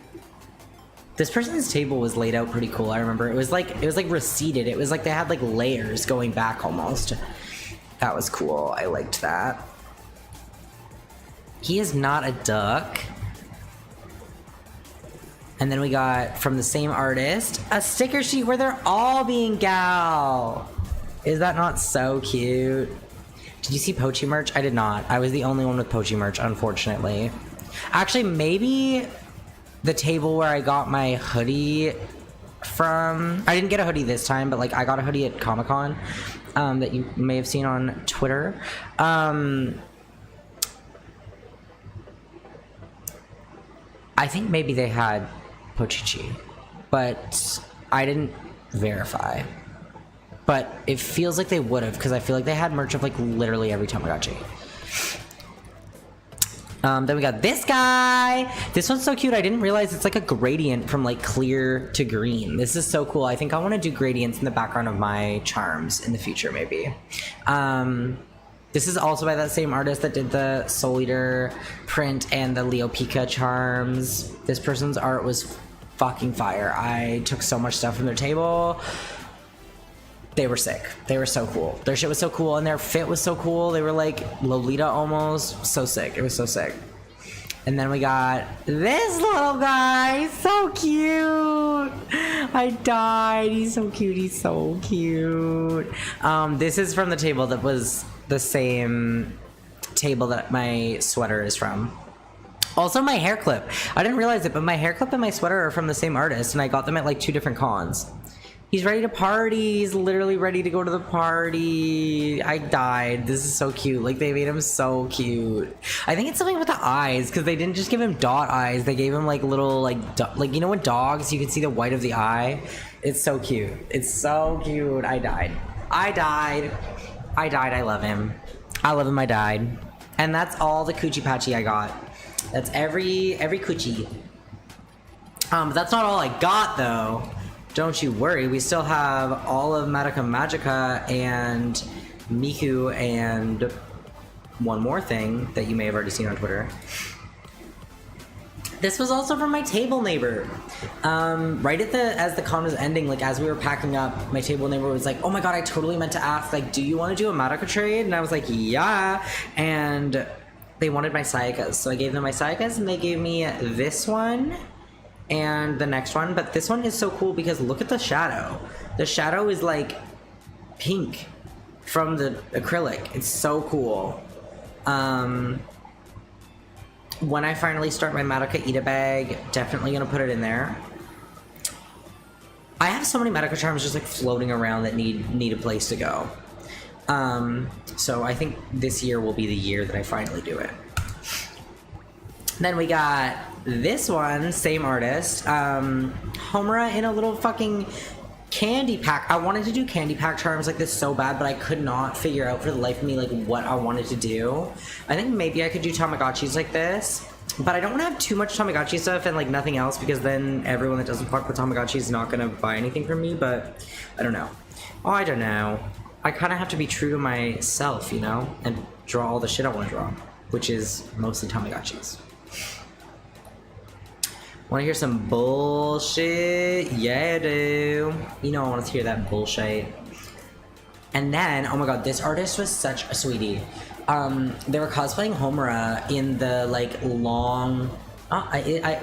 This person's table was laid out pretty cool. I remember it was like receded. It was like they had like layers going back almost. That was cool. I liked that. He is not a duck. And then we got from the same artist a sticker sheet where they're all being gal. Is that not so cute? Did you see Pochi merch? I did not. I was the only one with Pochi merch, unfortunately. Actually, maybe the table where I got my hoodie from... I didn't get a hoodie this time, but like I got a hoodie at Comic-Con that you may have seen on Twitter. I think maybe they had Pochichi, but I didn't verify. But it feels like they would have, because I feel like they had merch of like literally every Tamagotchi. Then we got this guy. This one's so cute. I didn't realize it's like a gradient from like clear to green. This is so cool. I think I want to do gradients in the background of my charms in the future, maybe. This is also by that same artist that did the Soul Eater print and the Leo Pika charms. This person's art was fucking fire. I took so much stuff from their table. They were sick. They were so cool. Their shit was so cool, and their fit was so cool. They were like Lolita almost. So sick. It was so sick. And then we got this little guy. So cute. I died. He's so cute. He's so cute. This is from the table that was the same table that my sweater is from. Also, my hair clip. I didn't realize it, but my hair clip and my sweater are from the same artist, and I got them at like 2 different cons. He's ready to party. He's literally ready to go to the party. I died. This is so cute. Like, they made him so cute. I think it's something with the eyes, because they didn't just give him dot eyes. They gave him like little like you know, with dogs you can see the white of the eye. It's so cute. It's so cute. I died. I died. I died. I love him. I love him. I died. And that's all the kuchipatchi I got. That's every kuchi. But that's not all I got though. Don't you worry, we still have all of Madoka Magica and Miku and one more thing that you may have already seen on Twitter. This was also from my table neighbor. Right as the con was ending, like as we were packing up, my table neighbor was like, oh my god, I totally meant to ask, like, do you want to do a Madoka trade? And I was like, yeah. And they wanted my Sayakas, so I gave them my Sayakas, and they gave me this one and the next one. But this one is so cool because look at the shadow. The shadow is like pink from the acrylic. It's so cool. When I finally start my Madoka Ida bag, definitely gonna put it in there. I have so many Madoka charms just like floating around that need a place to go. So I think this year will be the year that I finally do it. Then we got this one, same artist, Homura in a little fucking candy pack. I wanted to do candy pack charms like this so bad, but I could not figure out for the life of me like what I wanted to do. I think maybe I could do Tamagotchis like this, but I don't want to have too much Tamagotchi stuff and like nothing else, because then everyone that doesn't fuck with Tamagotchi is not gonna buy anything from me. But I don't know. Oh, I don't know. I kind of have to be true to myself, you know, and draw all the shit I want to draw, which is mostly Tamagotchis. Want to hear some bullshit? Yeah, I do. You know I want to hear that bullshit. And then, oh my god, this artist was such a sweetie. They were cosplaying Homura in the like long,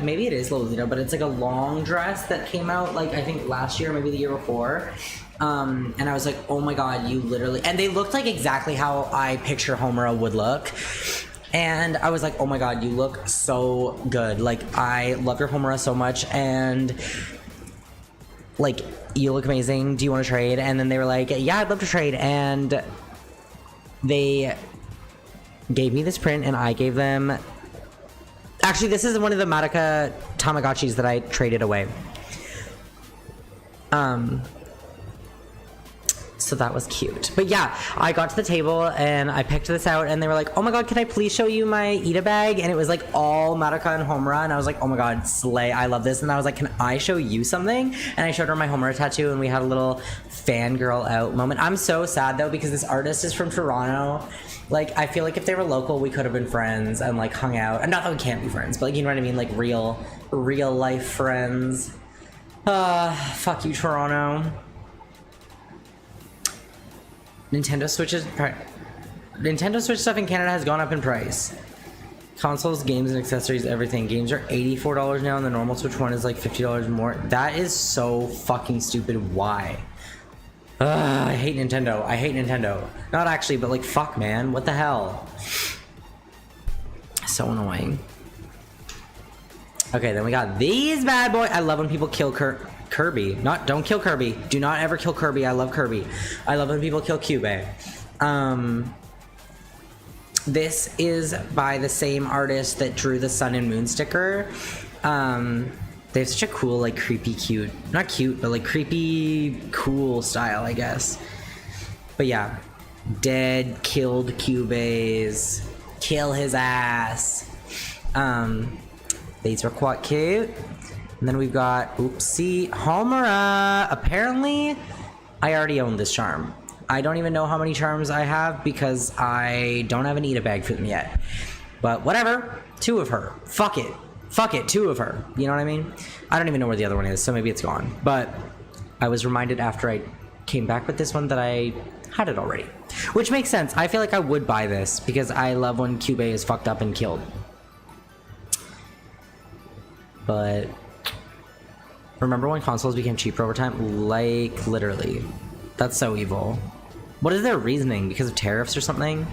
maybe it is Lolita, but it's like a long dress that came out like I think last year, maybe the year before. And I was like, oh my god, you literally, and they looked like exactly how I picture Homura would look. And I was like, oh my god, you look so good. Like, I love your Homura so much, and like, you look amazing. Do you want to trade? And then they were like, yeah, I'd love to trade. And they gave me this print, and I gave them... Actually, this is one of the Madoka Tamagotchis that I traded away. So that was cute. But yeah, I got to the table and I picked this out, and they were like, oh my god, can I please show you my Ida bag? And it was like all Madoka and Homura, and I was like, oh my god, slay, I love this. And I was like, can I show you something? And I showed her my Homura tattoo, and we had a little fangirl out moment. I'm so sad though, because this artist is from Toronto. Like, I feel like if they were local, we could have been friends and like hung out. And not that we can't be friends, but like, you know what I mean? Like real life friends. Fuck you, Toronto. Nintendo Switch stuff in Canada has gone up in price. Consoles, games, and accessories, everything. Games are $84 now, and the normal Switch one is like $50 more. That is so fucking stupid. Why? I hate Nintendo. I hate Nintendo. Not actually, but like, fuck, man. What the hell? So annoying. Okay, then we got these bad boys. I love when people kill Kirby. Don't kill Kirby. Do not ever kill Kirby. I love Kirby. I love when people kill Cube. This is by the same artist that drew the Sun and Moon sticker. They have such a cool, like, creepy, cute, not cute, but like creepy, cool style, I guess. But yeah, dead, killed Cubes, kill his ass. These are quite cute. And then we've got, oopsie, Homura. Apparently, I already own this charm. I don't even know how many charms I have because I don't have an Ida bag for them yet. But whatever, 2 of her. Fuck it. Fuck it, 2 of her. You know what I mean? I don't even know where the other one is, so maybe it's gone. But I was reminded after I came back with this one that I had it already. Which makes sense. I feel like I would buy this because I love when Cube is fucked up and killed. But remember when consoles became cheaper over time? Like, literally. That's so evil. What is their reasoning? Because of tariffs or something?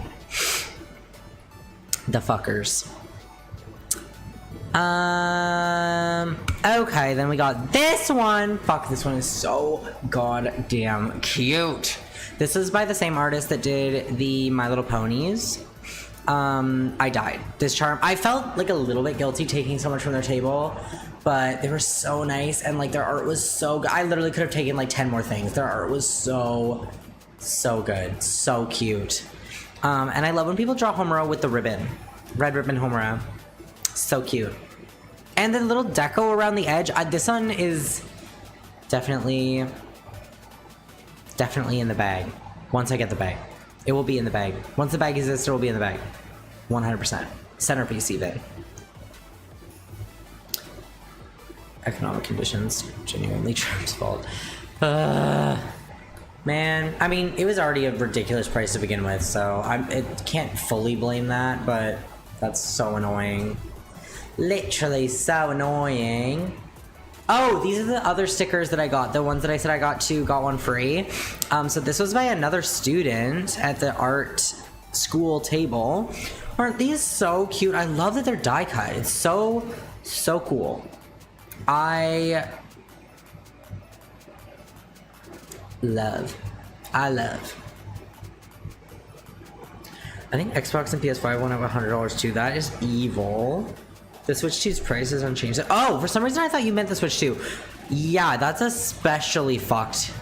The fuckers. Okay, then we got this one. Fuck, this one is so goddamn cute. This is by the same artist that did the My Little Ponies. I died. This charm, I felt like a little bit guilty taking so much from their table, but they were so nice, and like their art was so good. I literally could have taken like 10 more things. Their art was so good, so cute. And I love when people draw Homura with the ribbon, red ribbon Homura. So cute. And the little deco around the edge. This one is definitely in the bag. Once I get the bag, it will be in the bag. Once the bag exists, it will be in the bag. 100%. Centerpiece even. economic conditions, genuinely Trump's fault. Man, I mean, it was already a ridiculous price to begin with, so I can't fully blame that, but that's so annoying. Literally so annoying. Oh, these are the other stickers that I got. The ones that I said I got two, got one free. So this was by another student at the art school table. Aren't these so cute? I love that they're die cut. It's so cool. I love. I think Xbox and PS5 went up $100 too. That is evil. The Switch 2's price is unchanged. Oh, for some reason I thought you meant the Switch 2. Yeah, that's especially fucked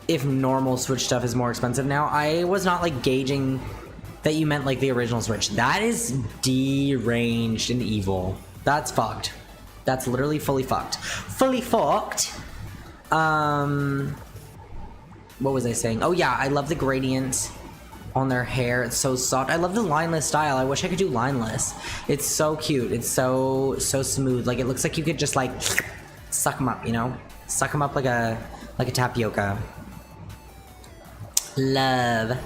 if normal Switch stuff is more expensive now. I was not like gauging that you meant like the original Switch. That is deranged and evil. That's fucked. That's literally fully fucked. Fully fucked. What was I saying? Oh yeah, I love the gradient on their hair. It's so soft. I love the lineless style. I wish I could do lineless. It's so cute. It's so smooth. Like it looks like you could just like suck them up, you know? Suck them up like a tapioca. Love.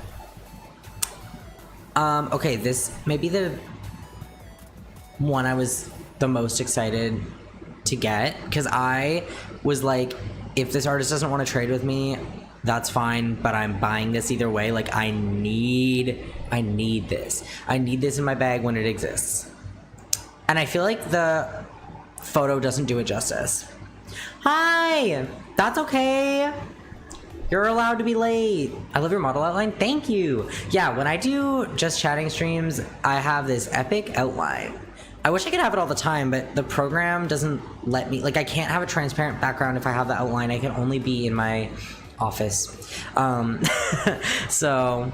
Okay, this may be the one I was the most excited to get, because I was like, if this artist doesn't want to trade with me, that's fine, but I'm buying this either way. Like I need this. I need this in my bag when it exists. And I feel like the photo doesn't do it justice. Hi! That's okay. You're allowed to be late. I love your model outline. Thank you. Yeah, when I do just chatting streams, I have this epic outline. I wish I could have it all the time, but the program doesn't let me. Like I can't have a transparent background if I have the outline. I can only be in my office. So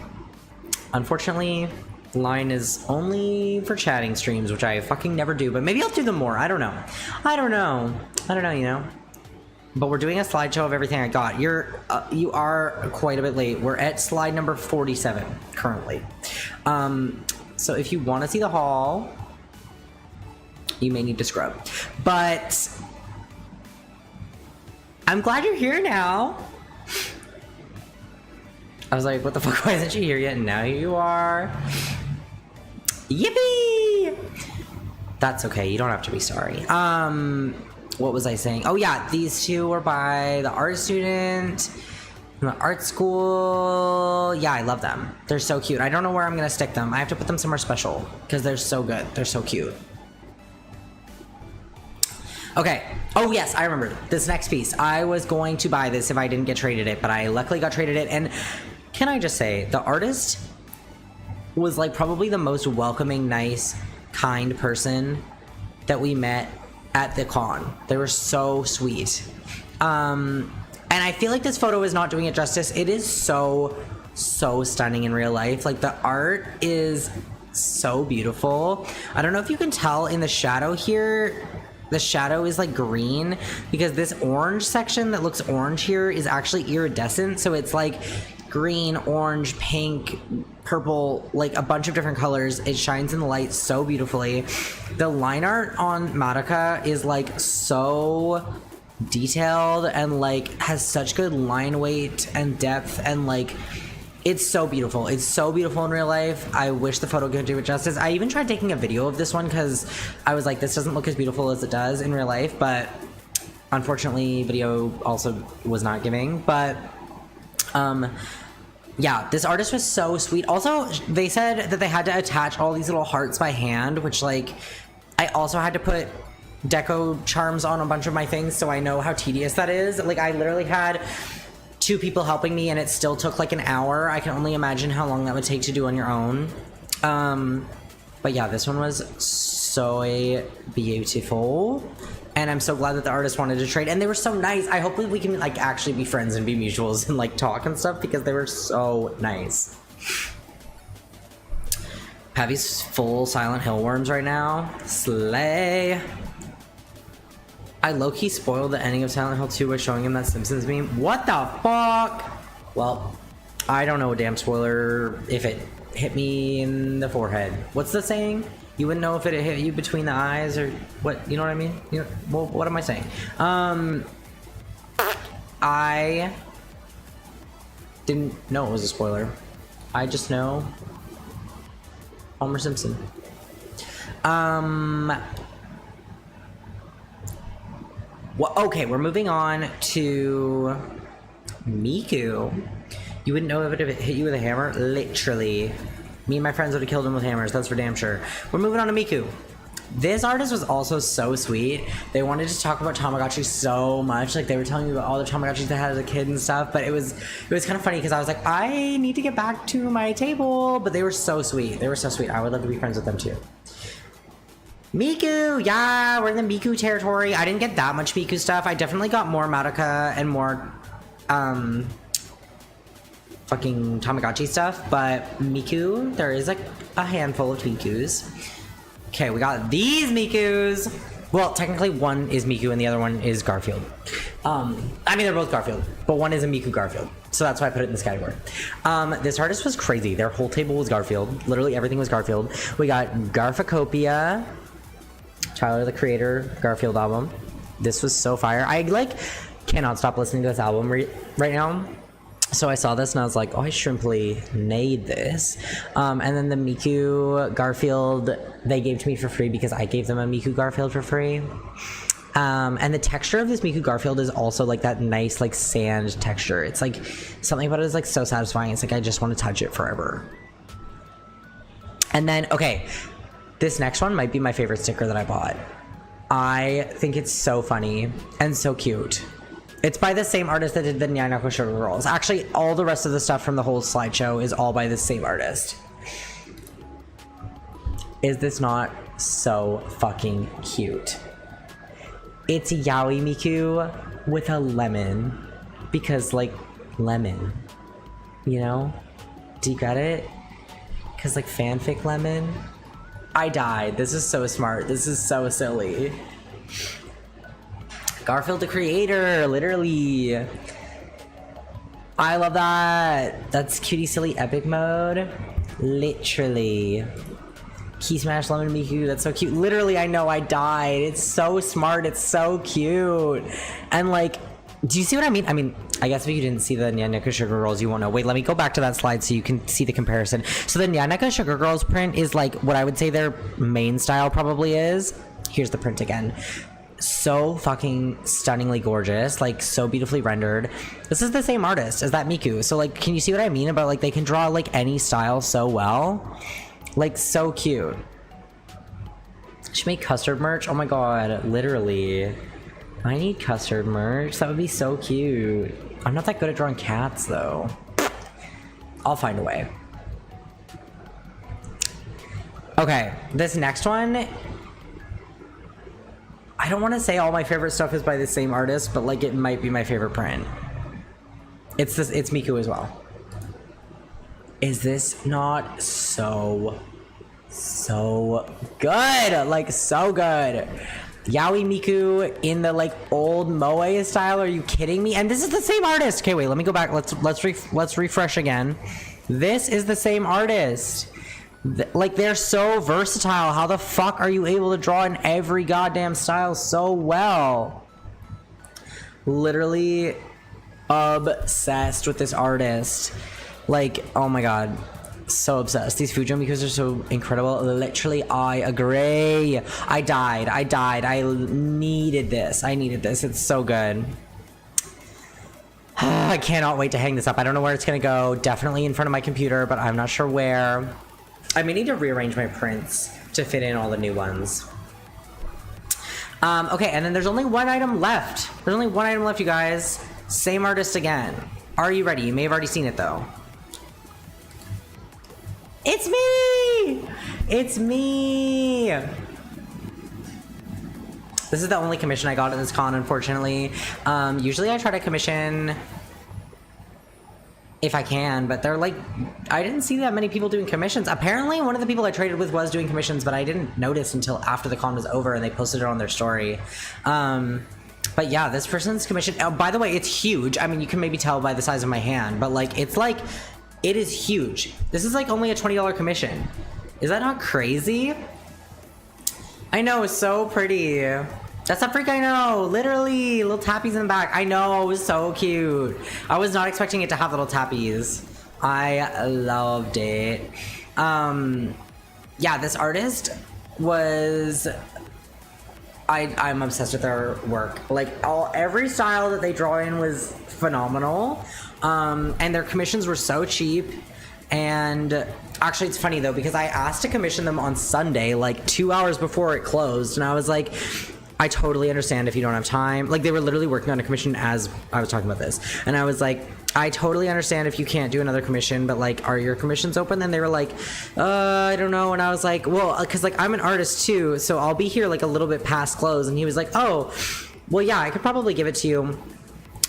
unfortunately line is only for chatting streams, which I fucking never do, but maybe I'll do them more. I don't know, you know, but we're doing a slideshow of everything I got. You are quite a bit late. We're at slide number 47 currently. So if you want to see the haul, you may need to scrub, but I'm glad you're here now. I was like, what the fuck, why isn't she here yet? And now you are. Yippee! That's okay, you don't have to be sorry. What was I saying? Oh yeah, these two were by the art student from the art school. Yeah, I love them. They're so cute. I don't know where I'm gonna stick them. I have to put them somewhere special because they're so good. They're so cute. Okay. Oh yes, I remember this next piece. I was going to buy this if I didn't get traded it, but I luckily got traded it. And can I just say, the artist was like probably the most welcoming, nice, kind person that we met at the con. They were so sweet. And I feel like this photo is not doing it justice. It is so stunning in real life. Like the art is so beautiful. I don't know if you can tell in the shadow here. The shadow is like green because this orange section that looks orange here is actually iridescent. So it's like green, orange, pink, purple, like a bunch of different colors. It shines in the light so beautifully. The line art on Madoka is like so detailed and like has such good line weight and depth, and like it's so beautiful. It's so beautiful in real life. I wish the photo could do it justice. I even tried taking a video of this one because I was like, this doesn't look as beautiful as it does in real life, but unfortunately video also was not giving. But yeah, this artist was so sweet. Also, they said that they had to attach all these little hearts by hand, which like I also had to put deco charms on a bunch of my things, so I know how tedious that is. Like I literally had 2 people helping me and it still took like an hour. I can only imagine how long that would take to do on your own. But yeah, this one was so beautiful. And I'm so glad that the artist wanted to trade. And they were so nice. I hope that we can like actually be friends and be mutuals and like talk and stuff because they were so nice. Pavi's full Silent Hill worms right now. Slay. I low-key spoiled the ending of Silent Hill 2 by showing him that Simpsons meme. What the fuck? Well, I don't know a damn spoiler if it hit me in the forehead. What's the saying? You wouldn't know if it hit you between the eyes or what, you know what I mean? You know, well, what am I saying? I didn't know it was a spoiler. I just know Homer Simpson. Well, okay, we're moving on to Miku. You wouldn't know if it hit you with a hammer? Literally. Me and my friends would have killed him with hammers, that's for damn sure. We're moving on to Miku. This artist was also so sweet. They wanted to talk about Tamagotchi so much. Like, they were telling me about all the Tamagotchis they had as a kid and stuff, but it was kind of funny because I was like, I need to get back to my table. But they were so sweet. They were so sweet. I would love to be friends with them too. Miku! Yeah, we're in the Miku territory. I didn't get that much Miku stuff. I definitely got more Madoka and more, fucking Tamagotchi stuff, but Miku, there is like a handful of Mikus. Okay, we got these Mikus. Well, technically one is Miku and the other one is Garfield. I mean, they're both Garfield, but one is a Miku Garfield. So that's why I put it in this category. This artist was crazy. Their whole table was Garfield. Literally everything was Garfield. We got Garficopia, Tyler the Creator, Garfield album. This was so fire. I like cannot stop listening to this album right now. So I saw this and I was like, oh, I shrimply made this. And then the Miku Garfield, they gave to me for free because I gave them a Miku Garfield for free. And the texture of this Miku Garfield is also like that nice, like sand texture. It's like something about it is like so satisfying. It's like, I just want to touch it forever. And then, okay, this next one might be my favorite sticker that I bought. I think it's so funny and so cute. It's by the same artist that did the Nyanako Sugar Girls. Actually, all the rest of the stuff from the whole slideshow is all by the same artist. Is this not so fucking cute? It's Yaoi Miku with a lemon. Because, like, lemon. You know? Do you get it? Because, like, fanfic lemon? I died. This is so smart. This is so silly. Garfield the Creator, literally. I love that. That's cutie silly epic mode. Literally. Key Smash Lemon Miku, that's so cute. Literally, I know I died. It's so smart, it's so cute. And like, do you see what I mean? I mean, I guess if you didn't see the Nyanaka Sugar Girls, you won't know. Wait, let me go back to that slide so you can see the comparison. So the Nyanaka Sugar Girls print is like what I would say their main style probably is. Here's the print again. So fucking stunningly gorgeous, like so beautifully rendered. This is the same artist as that Miku. So like, can you see what I mean about like they can draw like any style so well? Like so cute. Should make custard merch? Oh my god, literally. I need custard merch. That would be so cute. I'm not that good at drawing cats though. I'll find a way. Okay, this next one, I don't want to say all my favorite stuff is by the same artist, but like it might be my favorite print. It's Miku as well. Is this not so good? Like so good. Yaoi Miku in the like old moe style. Are you kidding me? And this is the same artist. Okay, wait, let me go back. Let's refresh again. This is the same artist. Like they're so versatile. How the fuck are you able to draw in every goddamn style so well? Literally obsessed with this artist. Like, oh my god, so obsessed. These Fujo Mikus are so incredible. Literally, I agree. I died. I needed this. It's so good. I cannot wait to hang this up. I don't know where it's gonna go. Definitely in front of my computer, but I'm not sure where. I may need to rearrange my prints to fit in all the new ones. Okay, and then there's only one item left. There's only one item left, you guys. Same artist again. Are you ready? You may have already seen it, though. It's me! It's me! This is the only commission I got at this con, unfortunately. Usually I try to commission if I can, but they're like, I didn't see that many people doing commissions. Apparently one of the people I traded with was doing commissions, but I didn't notice until after the con was over and they posted it on their story. But yeah, this person's commission, oh, by the way, it's huge. I mean, you can maybe tell by the size of my hand, but like, it's like It is huge. This is like only a $20 commission. Is that not crazy? I know, it's so pretty. That's a freak, I know. Literally, little tappies in the back. I know, it was so cute. I was not expecting it to have little tappies. I loved it. Yeah, this artist was... I'm obsessed with their work. Like, every style that they draw in was phenomenal. And their commissions were so cheap. And actually, it's funny, though, because I asked to commission them on Sunday, like 2 hours before it closed. And I was like... I totally understand if you don't have time. Like, they were literally working on a commission as I was talking about this. And I was like, I totally understand if you can't do another commission, but, like, are your commissions open? And they were like, I don't know. And I was like, well, because, like, I'm an artist, too, so I'll be here, like, a little bit past close. And he was like, oh, well, yeah, I could probably give it to you.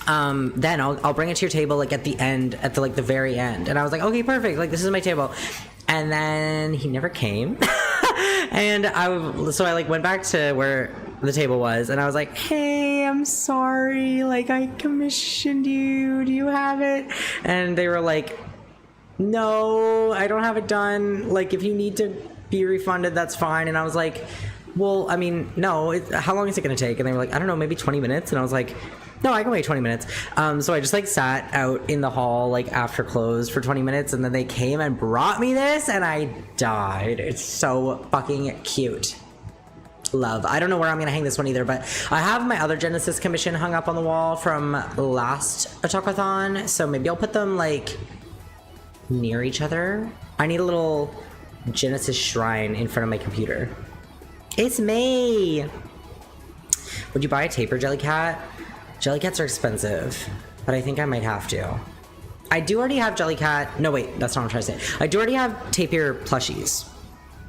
Then I'll bring it to your table, like, at the end, at the, like, the very end. And I was like, okay, perfect. Like, this is my table. And then he never came. And so I, like, went back to where the table was, and I was like, hey, I'm sorry, like, I commissioned you, do you have it? And they were like, no, I don't have it done, like, if you need to be refunded, that's fine. And I was like, well, I mean, no, how long is it gonna take? And they were like, I don't know, maybe 20 minutes. And I was like, no, I can wait 20 minutes. So I just, like, sat out in the hall, like, after close for 20 minutes, and then they came and brought me this, and I died. It's so fucking cute. Love. I don't know where I'm gonna hang this one either, but I have my other Genesis commission hung up on the wall from last otakuthon, so maybe I'll put them, like, near each other. I need a little Genesis shrine in front of my computer. It's me! Would you buy a taper Jellycat? Jellycats are expensive, but I think I might have to. I do already have Jellycat. No, wait, that's not what I'm trying to say. I do already have tapir plushies.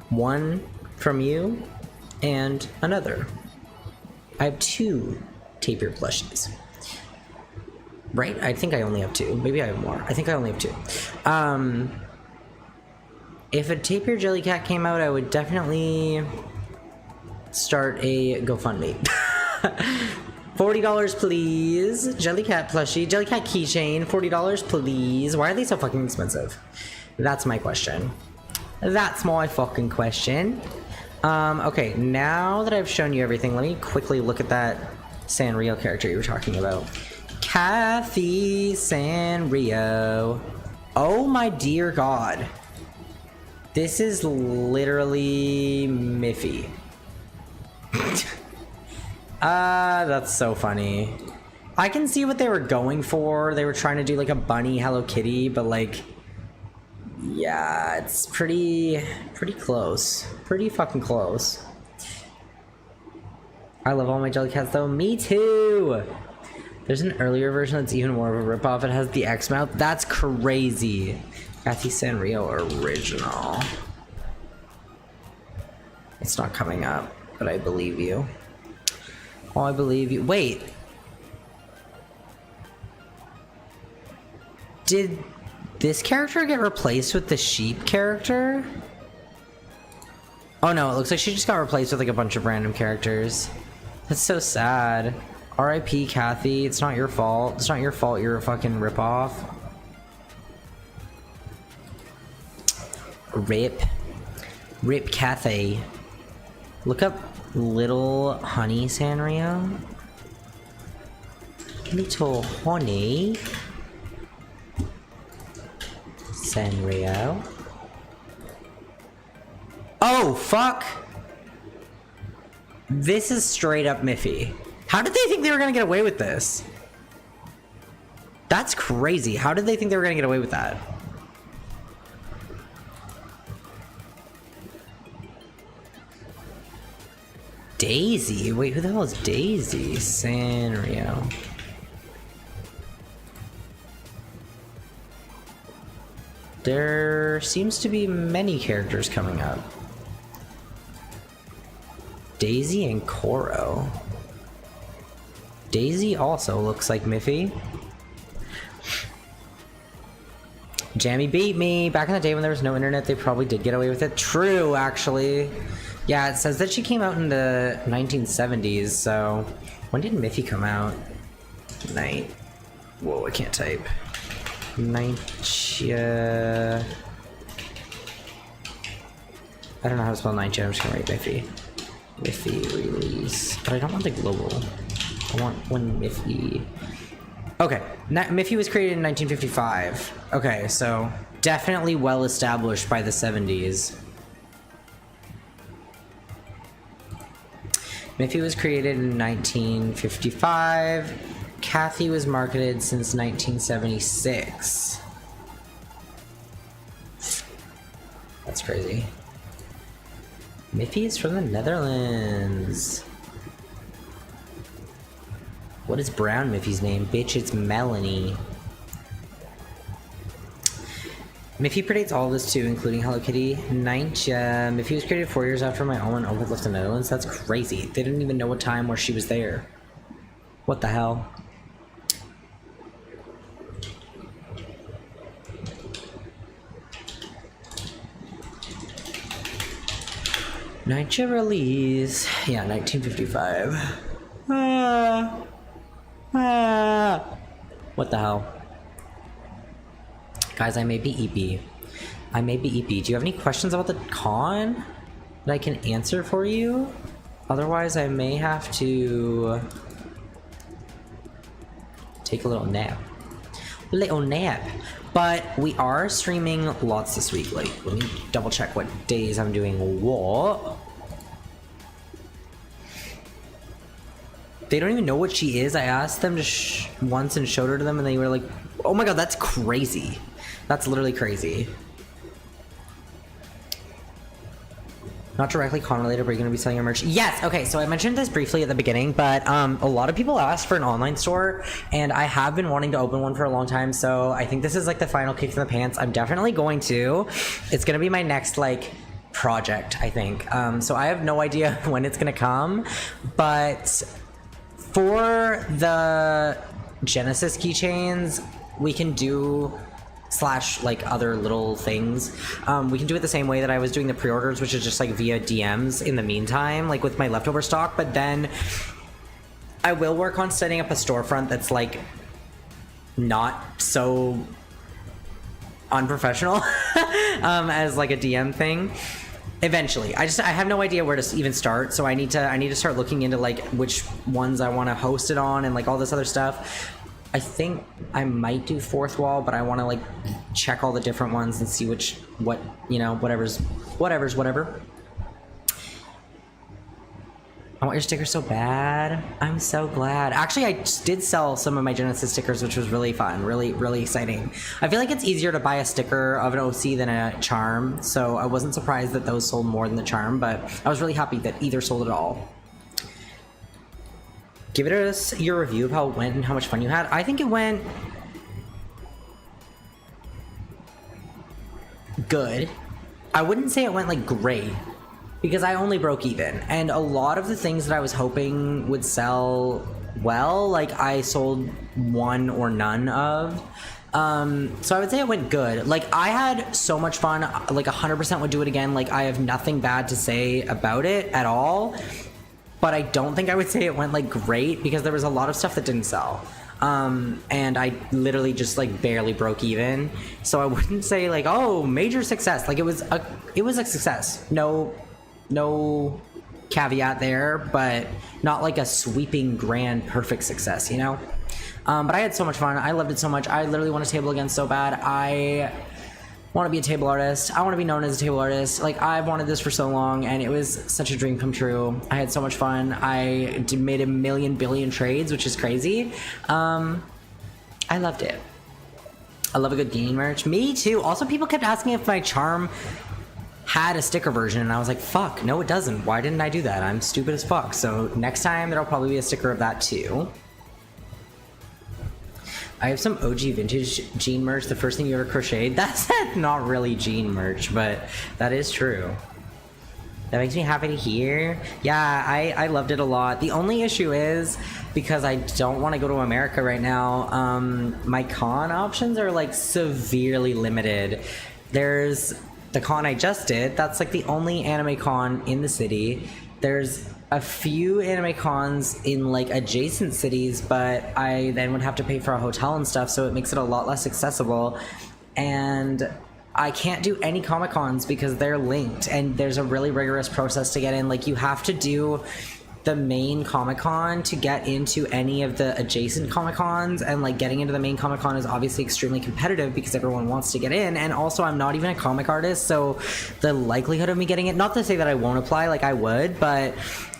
One from you and another. I have 2 tapir plushies. Right? I think I only have 2. Maybe I have more. I think I only have 2. If a tapir Jellycat came out, I would definitely start a GoFundMe. $40 please. Jellycat plushie. Jellycat keychain. $40 please. Why are they so fucking expensive? That's my question. That's my fucking question. Okay, now that I've shown you everything, let me quickly look at that Sanrio character you were talking about. Kathy Sanrio. Oh my dear god. This is literally Miffy. That's so funny. I can see what they were going for. They were trying to do like a bunny Hello Kitty, but like, yeah, it's pretty close. Pretty fucking close. I love all my Jellycats though. Me too! There's an earlier version that's even more of a ripoff. It has the X mouth. That's crazy. Kathy Sanrio original. It's not coming up, but I believe you. Oh, I believe you. Wait. Did this character get replaced with the sheep character? Oh no, it looks like she just got replaced with like a bunch of random characters. That's so sad. R.I.P. Kathy, it's not your fault. It's not your fault you're a fucking ripoff. Rip. Rip Kathy. Look up Little Honey Sanrio. Little Honey Sanrio. Oh, fuck! This is straight up Miffy. How did they think they were gonna get away with this? That's crazy. How did they think they were gonna get away with that? Daisy? Wait, who the hell is Daisy? Sanrio. There seems to be many characters coming up. Daisy and Koro. Daisy also looks like Miffy. Jammy beat me. Back in the day when there was no internet, they probably did get away with it. True, actually. Yeah, it says that she came out in the 1970s, so... When did Miffy come out? Night. Whoa, I can't type. Ninja. I don't know how to spell Ninja, I'm just gonna write Miffy. Miffy release. But I don't want the global. I want one Miffy. Okay, Miffy was created in 1955. Okay, so definitely well established by the 70s. Miffy was created in 1955. Kathy was marketed since 1976. That's crazy. Miffy is from the Netherlands. What is Brown Miffy's name? Bitch, it's Melanie. Miffy predates all of this too, including Hello Kitty. Ninja. Miffy was created 4 years after my own uncle left the Netherlands. That's crazy. They didn't even know what time where she was there. What the hell? Ninja release. Yeah, 1955. What the hell? Guys, I may be EP. I may be EP. Do you have any questions about the con that I can answer for you? Otherwise, I may have to take a little nap. But we are streaming lots this week. Like, let me double check what days I'm doing what. They don't even know what she is. I asked them to once and showed her to them, and they were like, oh my god, that's crazy. That's literally crazy. Not directly con related, but you're going to be selling your merch? Yes! Okay, so I mentioned this briefly at the beginning, but a lot of people asked for an online store, and I have been wanting to open one for a long time, so I think this is like the final kick in the pants. I'm definitely going to. It's going to be my next, like, project, I think. So I have no idea when it's going to come, but for the Genesis keychains, we can do / like other little things. We can do it the same way that I was doing the pre-orders, which is just like via DMs in the meantime, like with my leftover stock. But then I will work on setting up a storefront that's like not so unprofessional as like a DM thing. Eventually, I have no idea where to even start, so I need to start looking into like which ones I want to host it on and like all this other stuff. I think I might do Fourth Wall, but I want to like check all the different ones and see what you know, whatever's whatever. I want your sticker so bad. I'm so glad. Actually, I did sell some of my Genesis stickers, which was really fun, really exciting. I feel like it's easier to buy a sticker of an OC than a charm, so I wasn't surprised that those sold more than the charm, but I was really happy that either sold at all. Give us your review of how it went and how much fun you had. I think it went good. I wouldn't say it went like great, because I only broke even, and a lot of the things that I was hoping would sell well, like I sold one or none of. So I would say it went good. Like I had so much fun, like 100% would do it again. Like I have nothing bad to say about it at all, but I don't think I would say it went like great, because there was a lot of stuff that didn't sell. And I literally just like barely broke even. So I wouldn't say like, oh, major success. Like it was a success. No caveat there, but not like a sweeping grand perfect success, you know? But I had so much fun. I loved it so much. I literally want a table again so bad. I want to be a table artist. I want to be known as a table artist. Like I've wanted this for so long, and it was such a dream come true. I had so much fun. I made a million billion trades, which is crazy. I loved it. I love a good gaming merch. Me too. Also, people kept asking if my charm had a sticker version, and I was like, fuck, no it doesn't. Why didn't I do that? I'm stupid as fuck. So next time there'll probably be a sticker of that too. I have some OG vintage jean merch, the first thing you ever crocheted. That's not really jean merch, but that is true. That makes me happy to hear. Yeah, I loved it a lot. The only issue is, because I don't want to go to America right now, my con options are like severely limited. There's the con I just did. That's like the only anime con in the city. There's a few anime cons in like adjacent cities, but I then would have to pay for a hotel and stuff, so it makes it a lot less accessible. And I can't do any Comic Cons because they're linked, and there's a really rigorous process to get in. Like, you have to do the main Comic Con to get into any of the adjacent Comic Cons, and like getting into the main Comic Con is obviously extremely competitive because everyone wants to get in. And also, I'm not even a comic artist, so the likelihood of me getting it, not to say that I won't apply, like I would, but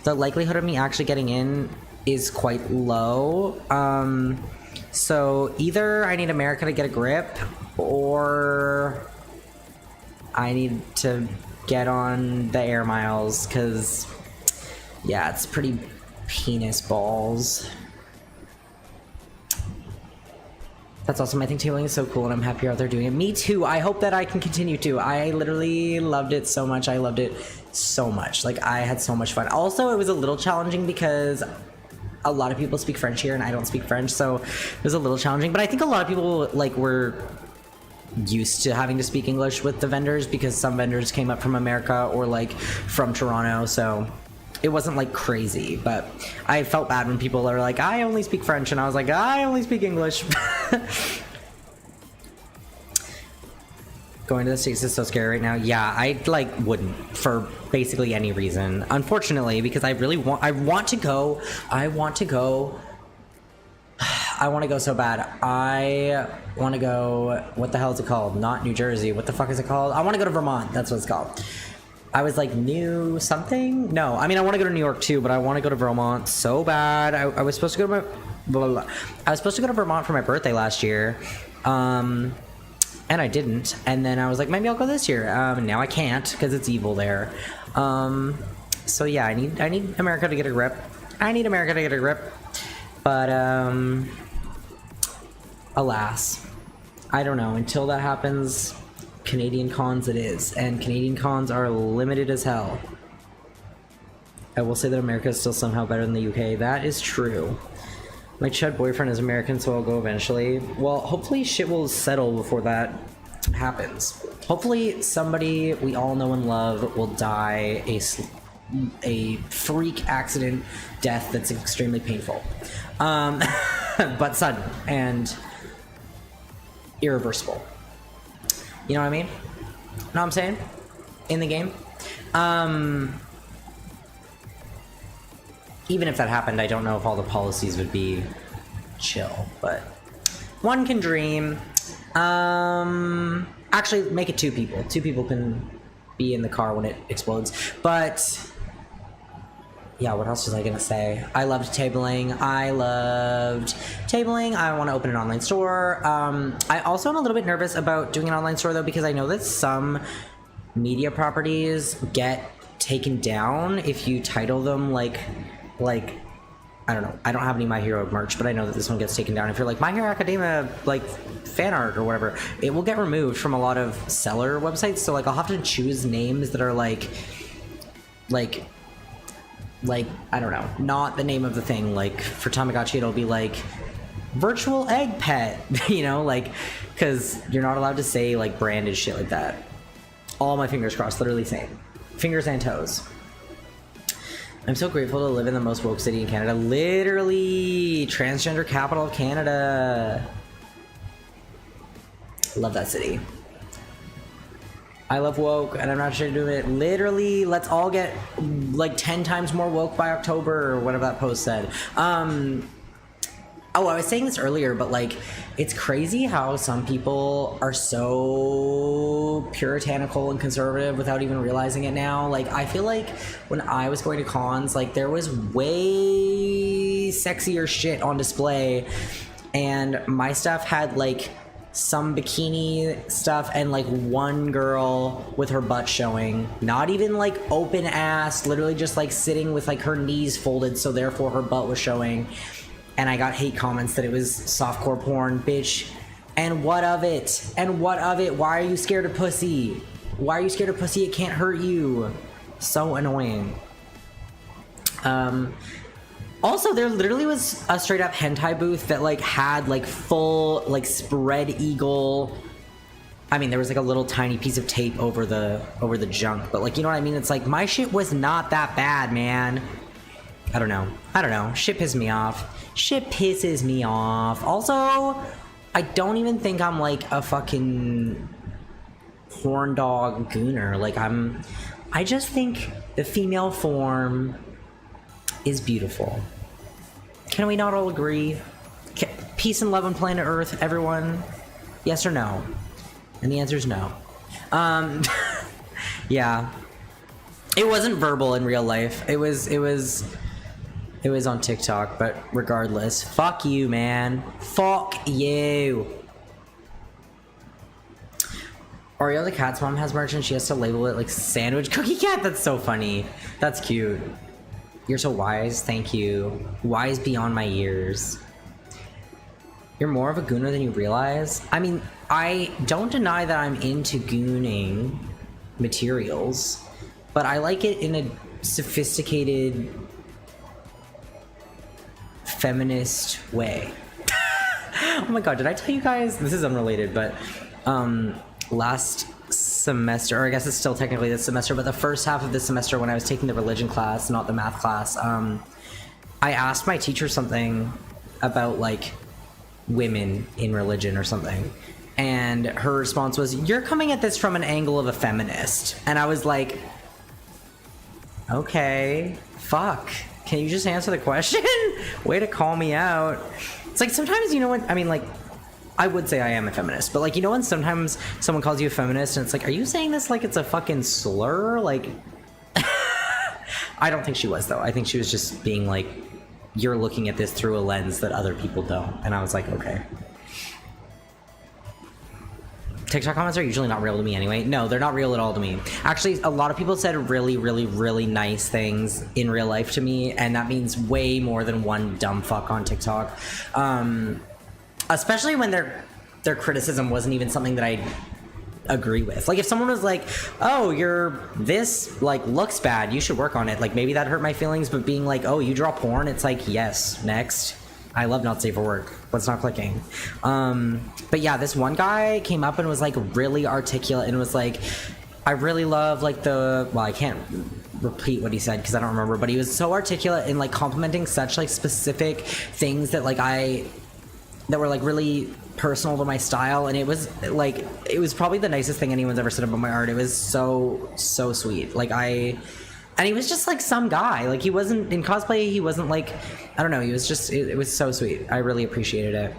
the likelihood of me actually getting in is quite low. So either I need America to get a grip, or I need to get on the air miles, because yeah, it's pretty penis balls. That's awesome. I think tabling is so cool, and I'm happy you're out there doing it. Me too. I hope that I can continue to. I literally loved it so much. I loved it so much. Like, I had so much fun. Also, it was a little challenging because a lot of people speak French here, and I don't speak French, so it was a little challenging. But I think a lot of people, like, were used to having to speak English with the vendors because some vendors came up from America or, like, from Toronto, so it wasn't like crazy. But I felt bad when people are like, I only speak French, and I was like, I only speak English. Going to the States is so scary right now. Yeah, I like wouldn't for basically any reason, unfortunately, because I really want to go so bad. I want to go, what the hell is it called? Not New Jersey. What the fuck is it called? I want to go to Vermont. That's what it's called. I was like, new something? No, I mean, I want to go to New York too, but I want to go to Vermont so bad. I was supposed to go to I was supposed to go to Vermont for my birthday last year, and I didn't. And then I was like, maybe I'll go this year. Now I can't because it's evil there. So yeah, I need America to get a grip. I need America to get a grip. But alas, I don't know. Until that happens, Canadian cons it is, and Canadian cons are limited as hell. I will say that America is still somehow better than the UK. That is true. My chud boyfriend is American, so I'll go eventually. Well, hopefully shit will settle before that happens. Hopefully somebody we all know and love will die a freak accident death that's extremely painful. But sudden and irreversible. You know what I mean? Know what I'm saying? In the game. Even if that happened, I don't know if all the policies would be chill, but one can dream. Actually, make it two people. Two people can be in the car when it explodes. But yeah, what else was I gonna say? I loved tabling. I want to open an online store. I also am a little bit nervous about doing an online store though, because I know that some media properties get taken down if you title them like I don't know. I don't have any My Hero merch, but I know that this one gets taken down. If you're like My Hero Academia, like fan art or whatever, it will get removed from a lot of seller websites. So like I'll have to choose names that are like I don't know, not the name of the thing. Like for Tamagotchi, it'll be like virtual egg pet, you know, like, because you're not allowed to say like branded shit like that. All my fingers crossed, literally same. Fingers and toes. I'm so grateful to live in the most woke city in Canada. Literally, transgender capital of Canada. Love that city. I love woke, and I'm not sure to do it. Literally, let's all get like 10 times more woke by October, or whatever that post said. Oh, I was saying this earlier, but like, it's crazy how some people are so puritanical and conservative without even realizing it now. Like, I feel like when I was going to cons, like, there was way sexier shit on display, and my stuff had like some bikini stuff and like one girl with her butt showing, not even like open ass, literally just like sitting with like her knees folded, so therefore her butt was showing. And I got hate comments that it was softcore porn, bitch. And what of it? And what of it? Why are you scared of pussy? Why are you scared of pussy? It can't hurt you. So annoying. Also, there literally was a straight up hentai booth that like had like full like spread eagle. I mean, there was like a little tiny piece of tape over the junk, but like, you know what I mean? It's like, my shit was not that bad, man. I don't know. Shit pisses me off. Also, I don't even think I'm like a fucking horn dog gooner. Like I just think the female form is beautiful. Can we not all agree? Peace and love on planet Earth, everyone? Yes or no? And the answer is no. Yeah. It wasn't verbal in real life. It was on TikTok, but regardless. Fuck you, man. Fuck you. Oreo the cat's mom has merch and she has to label it like sandwich cookie cat. That's so funny. That's cute. You're so wise. Thank you. Wise beyond my years. You're more of a gooner than you realize. I mean, I don't deny that I'm into gooning materials, but I like it in a sophisticated, feminist way. Oh my god, did I tell you guys? This is unrelated, but last semester, or I guess it's still technically this semester, but the first half of this semester when I was taking the religion class, not the math class, I asked my teacher something about like women in religion or something, and her response was, "You're coming at this from an angle of a feminist." And I was like, okay, fuck, can you just answer the question? Way to call me out. It's like, sometimes, you know what I mean, like, I would say I am a feminist, but like, you know when sometimes someone calls you a feminist and it's like, are you saying this like it's a fucking slur? Like, I don't think she was, though. I think she was just being like, you're looking at this through a lens that other people don't. And I was like, okay. TikTok comments are usually not real to me anyway. No, they're not real at all to me. Actually, a lot of people said really, really, really nice things in real life to me, and that means way more than one dumb fuck on TikTok. Especially when their criticism wasn't even something that I agree with. Like, if someone was like, oh, this like looks bad, you should work on it, like maybe that hurt my feelings. But being like, oh, you draw porn, it's like, yes, next. I love not safe for work. What's not clicking? But yeah, this one guy came up and was like really articulate and was like, I really love like well, I can't repeat what he said because I don't remember, but he was so articulate in like complimenting such like specific things that like that were like really personal to my style, and it was probably the nicest thing anyone's ever said about my art. It was so sweet. Like, and he was just like some guy. Like, he wasn't in cosplay, he wasn't like, I don't know, he was just, it was so sweet. I really appreciated it.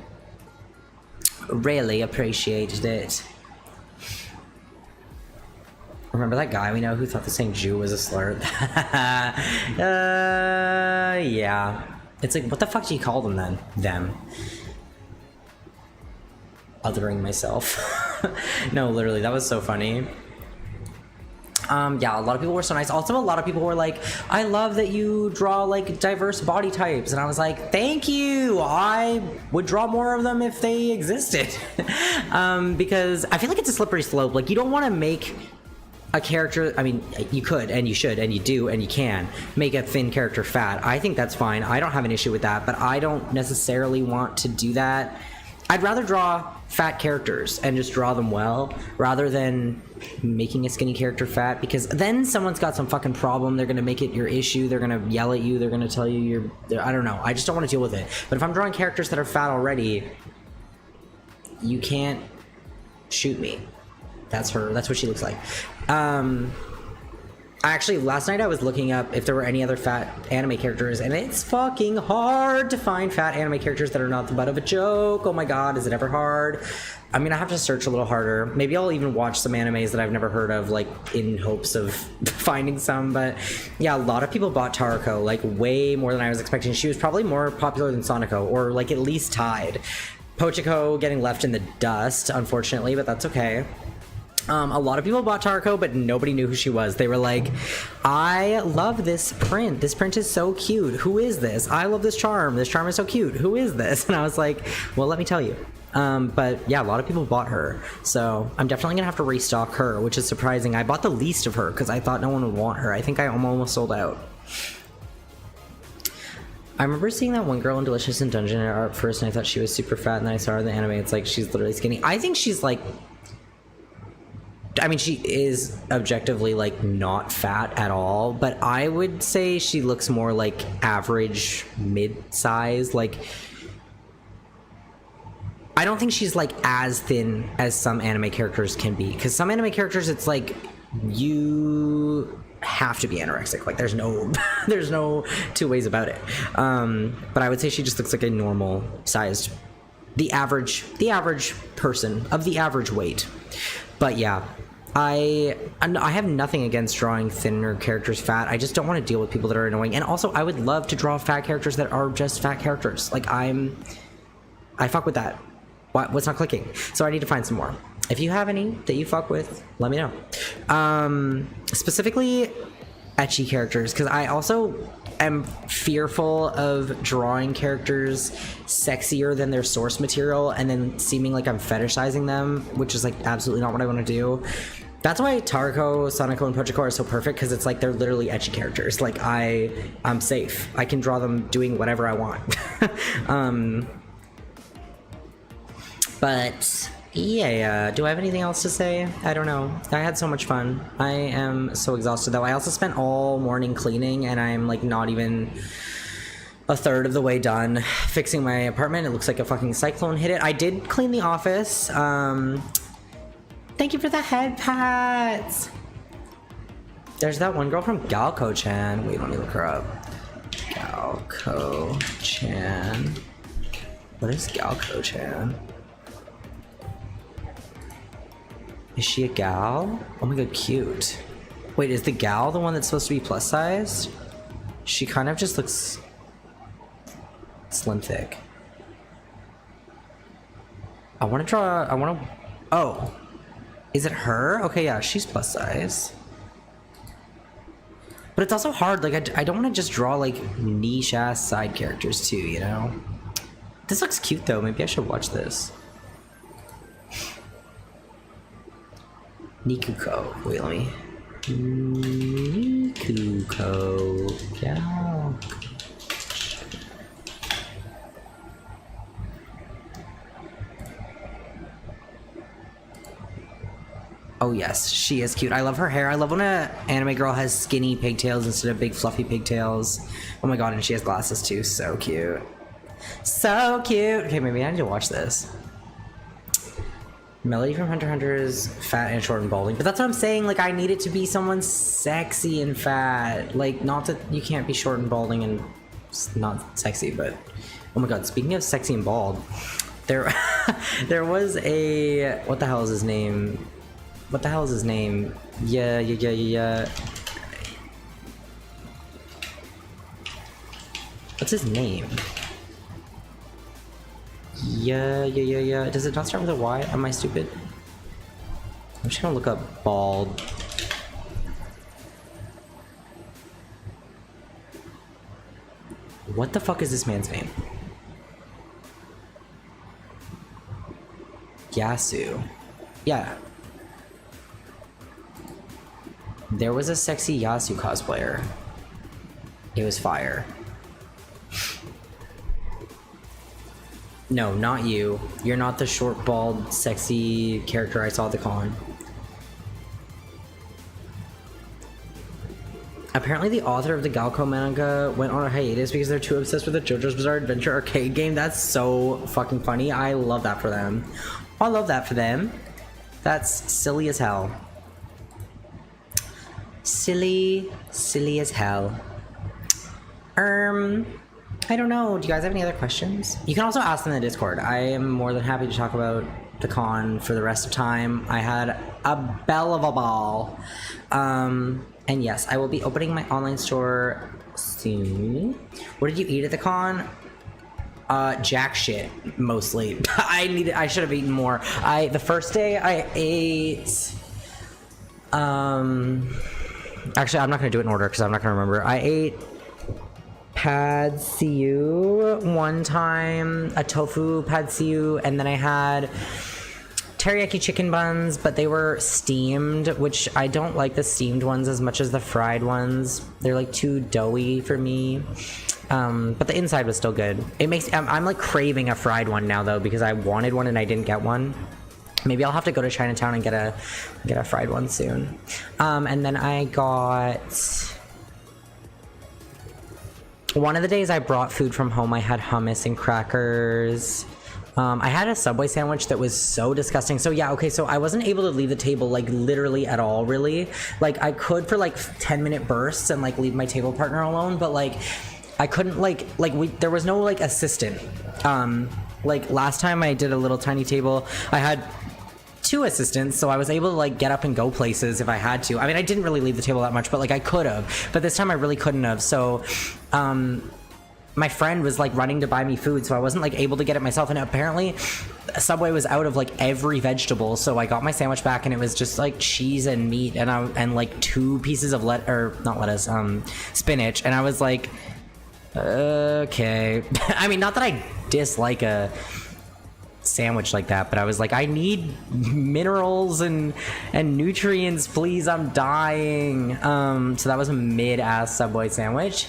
Really appreciated it. Remember that guy we know who thought the saying Jew was a slur? Yeah. It's like, what the fuck do you call them then? Them. Othering myself. No, literally, that was so funny. Yeah, a lot of people were so nice. Also, a lot of people were like, I love that you draw like diverse body types. And I was like, thank you. I would draw more of them if they existed. Because I feel like it's a slippery slope. Like, you don't want to make a character, I mean, you could and you should and you do and you can make a thin character fat. I think that's fine. I don't have an issue with that, but I don't necessarily want to do that. I'd rather draw fat characters and just draw them well rather than making a skinny character fat, because then someone's got some fucking problem. They're gonna make it your issue. They're gonna yell at you. They're gonna tell you I don't know. I just don't want to deal with it. But if I'm drawing characters that are fat already, you can't shoot me. That's her. That's what she looks like. Actually, last night I was looking up if there were any other fat anime characters, and it's fucking hard to find fat anime characters that are not the butt of a joke. Oh my god, is it ever hard? I'm gonna have to search a little harder. Maybe I'll even watch some animes that I've never heard of, like, in hopes of finding some. But yeah, a lot of people bought Tarako, like, way more than I was expecting. She was probably more popular than Sonoko, or, like, at least tied. Pochiko getting left in the dust, unfortunately, but that's okay. A lot of people bought Tarako, but nobody knew who she was. They were like, I love this print. This print is so cute. Who is this? I love this charm. This charm is so cute. Who is this? And I was like, well, let me tell you. But yeah, a lot of people bought her. So I'm definitely going to have to restock her, which is surprising. I bought the least of her because I thought no one would want her. I think I almost sold out. I remember seeing that one girl in Delicious in Dungeon art first, and I thought she was super fat, and then I saw her in the anime. It's like, she's literally skinny. I think she's like I mean, she is objectively like not fat at all, but I would say she looks more like average mid-size. Like, I don't think she's like as thin as some anime characters can be, because some anime characters, it's like you have to be anorexic. Like, there's no there's no two ways about it. But I would say she just looks like a normal sized, the average person of the average weight. But yeah, I have nothing against drawing thinner characters fat. I just don't want to deal with people that are annoying. And also, I would love to draw fat characters that are just fat characters. Like, I fuck with that. What's not clicking? So I need to find some more. If you have any that you fuck with, let me know. Specifically, ecchi characters, because I also am fearful of drawing characters sexier than their source material and then seeming like I'm fetishizing them, which is like absolutely not what I want to do. That's why Taruko, Sanako, and Pochiko are so perfect, because it's like they're literally ecchi characters. Like, I'm safe. I can draw them doing whatever I want. But yeah, do I have anything else to say? I don't know. I had so much fun. I am so exhausted though. I also spent all morning cleaning, and I'm like not even a third of the way done fixing my apartment. It looks like a fucking cyclone hit it. I did clean the office. Thank you for the head pats. There's that one girl from Galco-chan. Wait, let me look her up. Galco-chan. What is Galco-chan? Is she a gal? Oh my god, cute. Wait, is the gal the one that's supposed to be plus sized? She kind of just looks slim thick. I want to draw, oh. Is it her? Okay, yeah, she's plus size. But it's also hard, like, I don't want to just draw, like, niche-ass side characters, too, you know? This looks cute, though. Maybe I should watch this. Nikuko. Wait, let me... Nikuko. Yeah. Oh yes, she is cute. I love her hair. I love when an anime girl has skinny pigtails instead of big fluffy pigtails. Oh my god, and she has glasses too. So cute. So cute. Okay, maybe I need to watch this. Melody from Hunter x Hunter is fat and short and balding. But that's what I'm saying. Like, I need it to be someone sexy and fat. Like, not that you can't be short and balding and not sexy, but... Oh my god, speaking of sexy and bald, there was a... What the hell is his name? What the hell is his name? Yeah. What's his name? Yeah. Does it not start with a Y? Am I stupid? I'm just gonna look up bald. What the fuck is this man's name? Yasu. Yeah. There was a sexy Yasu cosplayer. It was fire. No, not you. You're not the short, bald, sexy character I saw at the con. Apparently the author of the Galco manga went on a hiatus because they're too obsessed with the JoJo's Bizarre Adventure arcade game. That's so fucking funny. I love that for them. I love that for them. That's silly as hell. Silly as hell. I don't know. Do you guys have any other questions? You can also ask them in the Discord. I am more than happy to talk about the con for the rest of time. I had a bell of a ball. And yes, I will be opening my online store soon. What did you eat at the con? Jack shit, mostly. I should have eaten more. The first day I ate... Actually, I'm not going to do it in order because I'm not going to remember. I ate pad see ew one time, a tofu pad see ew, and then I had teriyaki chicken buns, but they were steamed, which I don't like the steamed ones as much as the fried ones. They're like too doughy for me. But the inside was still good. It makes I'm like craving a fried one now though because I wanted one and I didn't get one. Maybe I'll have to go to Chinatown and get a fried one soon. And then I got... One of the days I brought food from home, I had hummus and crackers. I had a Subway sandwich that was so disgusting. So yeah, okay, so I wasn't able to leave the table, like, literally at all, really. Like, I could for, like, 10-minute bursts and, like, leave my table partner alone, but, like, I couldn't, there was no, like, assistant. Like, last time I did a little tiny table, I had 2 assistants, so I was able to, like, get up and go places if I had to. I mean, I didn't really leave the table that much, but, like, I could have. But this time I really couldn't have, so, my friend was, like, running to buy me food, so I wasn't, like, able to get it myself. And apparently Subway was out of, like, every vegetable, so I got my sandwich back and it was just, like, cheese and meat and like 2 pieces of spinach. And I was like, okay. I mean, not that I dislike a sandwich like that, but I was like, I need minerals and nutrients, please, I'm dying. So that was a mid-ass Subway sandwich.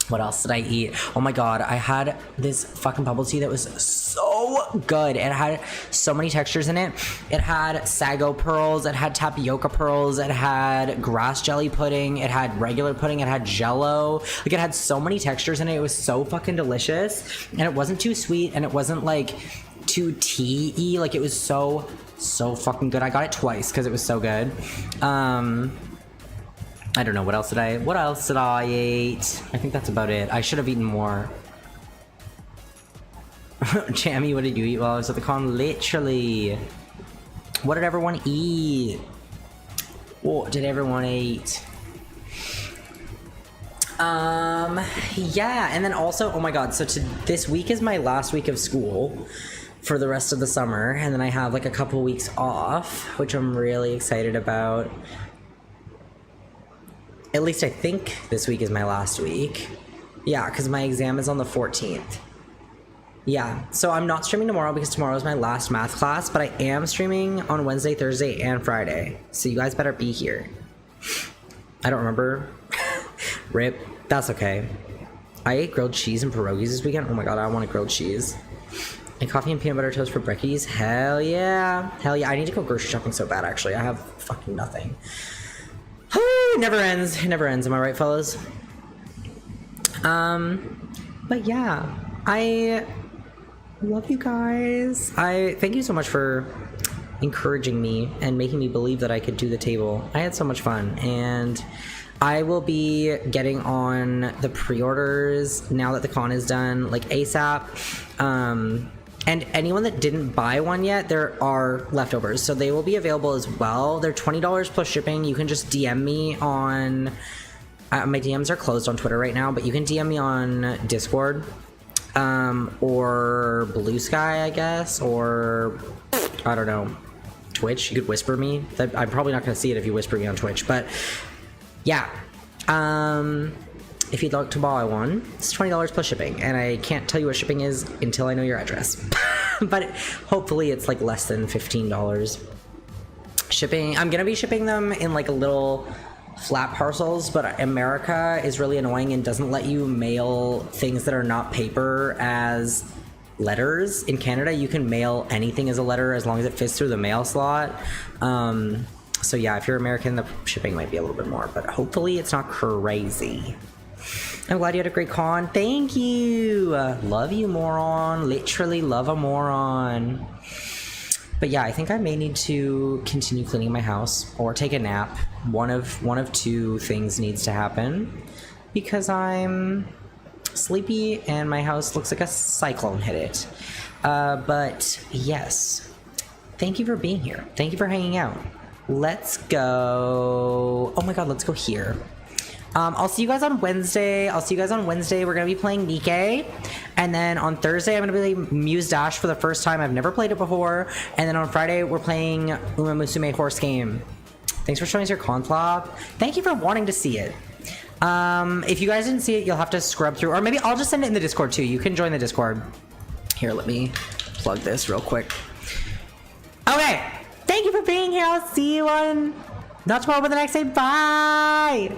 What else did I eat? Oh my god, I had this fucking bubble tea that was so good. It had so many textures in it. It had sago pearls, it had tapioca pearls, it had grass jelly pudding, it had regular pudding, it had jello. Like, it had so many textures in it. It was so fucking delicious. And it wasn't too sweet, and it wasn't, like, too tea-y. Like, it was so fucking good. I got it twice because it was so good. I don't know, what else did I eat? I think that's about it. I should have eaten more. Jamie, what did you eat while I was at the con? Literally. What did everyone eat? What did everyone eat? Yeah, and then also, oh my god, so this week is my last week of school for the rest of the summer, and then I have, like, a couple weeks off, which I'm really excited about. At least I think this week is my last week. Yeah, because my exam is on the 14th. Yeah, so I'm not streaming tomorrow because tomorrow is my last math class, but I am streaming on Wednesday, Thursday, and Friday. So you guys better be here. I don't remember. Rip. That's okay. I ate grilled cheese and pierogies this weekend. Oh my god, I want a grilled cheese. And coffee and peanut butter toast for brekkies. Hell yeah. Hell yeah. I need to go grocery shopping so bad, actually. I have fucking nothing. It never ends. It never ends. Am I right, fellas? But yeah, I love you guys. I thank you so much for encouraging me and making me believe that I could do the table. I had so much fun, and I will be getting on the pre-orders now that the con is done, like, ASAP. And anyone that didn't buy one yet, there are leftovers, so they will be available as well. They're $20 plus shipping. You can just DM me on... my DMs are closed on Twitter right now, but you can DM me on Discord, or Blue Sky, I guess, or, I don't know, Twitch. You could whisper me. I'm probably not going to see it if you whisper me on Twitch, but yeah. If you'd like to buy one, it's $20 plus shipping, and I can't tell you what shipping is until I know your address. But hopefully it's, like, less than $15 shipping. I'm gonna be shipping them in, like, a little flat parcels, but America is really annoying and doesn't let you mail things that are not paper as letters. In Canada, you can mail anything as a letter as long as it fits through the mail slot. So yeah, if you're American, the shipping might be a little bit more, but hopefully it's not crazy. I'm glad you had a great con. Thank you. Love you, moron. Literally love a moron. But yeah, I think I may need to continue cleaning my house or take a nap. One of 2 things needs to happen because I'm sleepy and my house looks like a cyclone hit it. But yes, thank you for being here. Thank you for hanging out. Let's go. Oh my god, let's go here. I'll see you guys on Wednesday. We're going to be playing Nikkei. And then on Thursday, I'm going to be playing Muse Dash for the first time. I've never played it before. And then on Friday, we're playing Uma Musume Horse Game. Thanks for showing us your con flop. Thank you for wanting to see it. If you guys didn't see it, you'll have to scrub through. Or maybe I'll just send it in the Discord too. You can join the Discord. Here, let me plug this real quick. Okay. Thank you for being here. I'll see you on... not tomorrow, but the next day. Bye!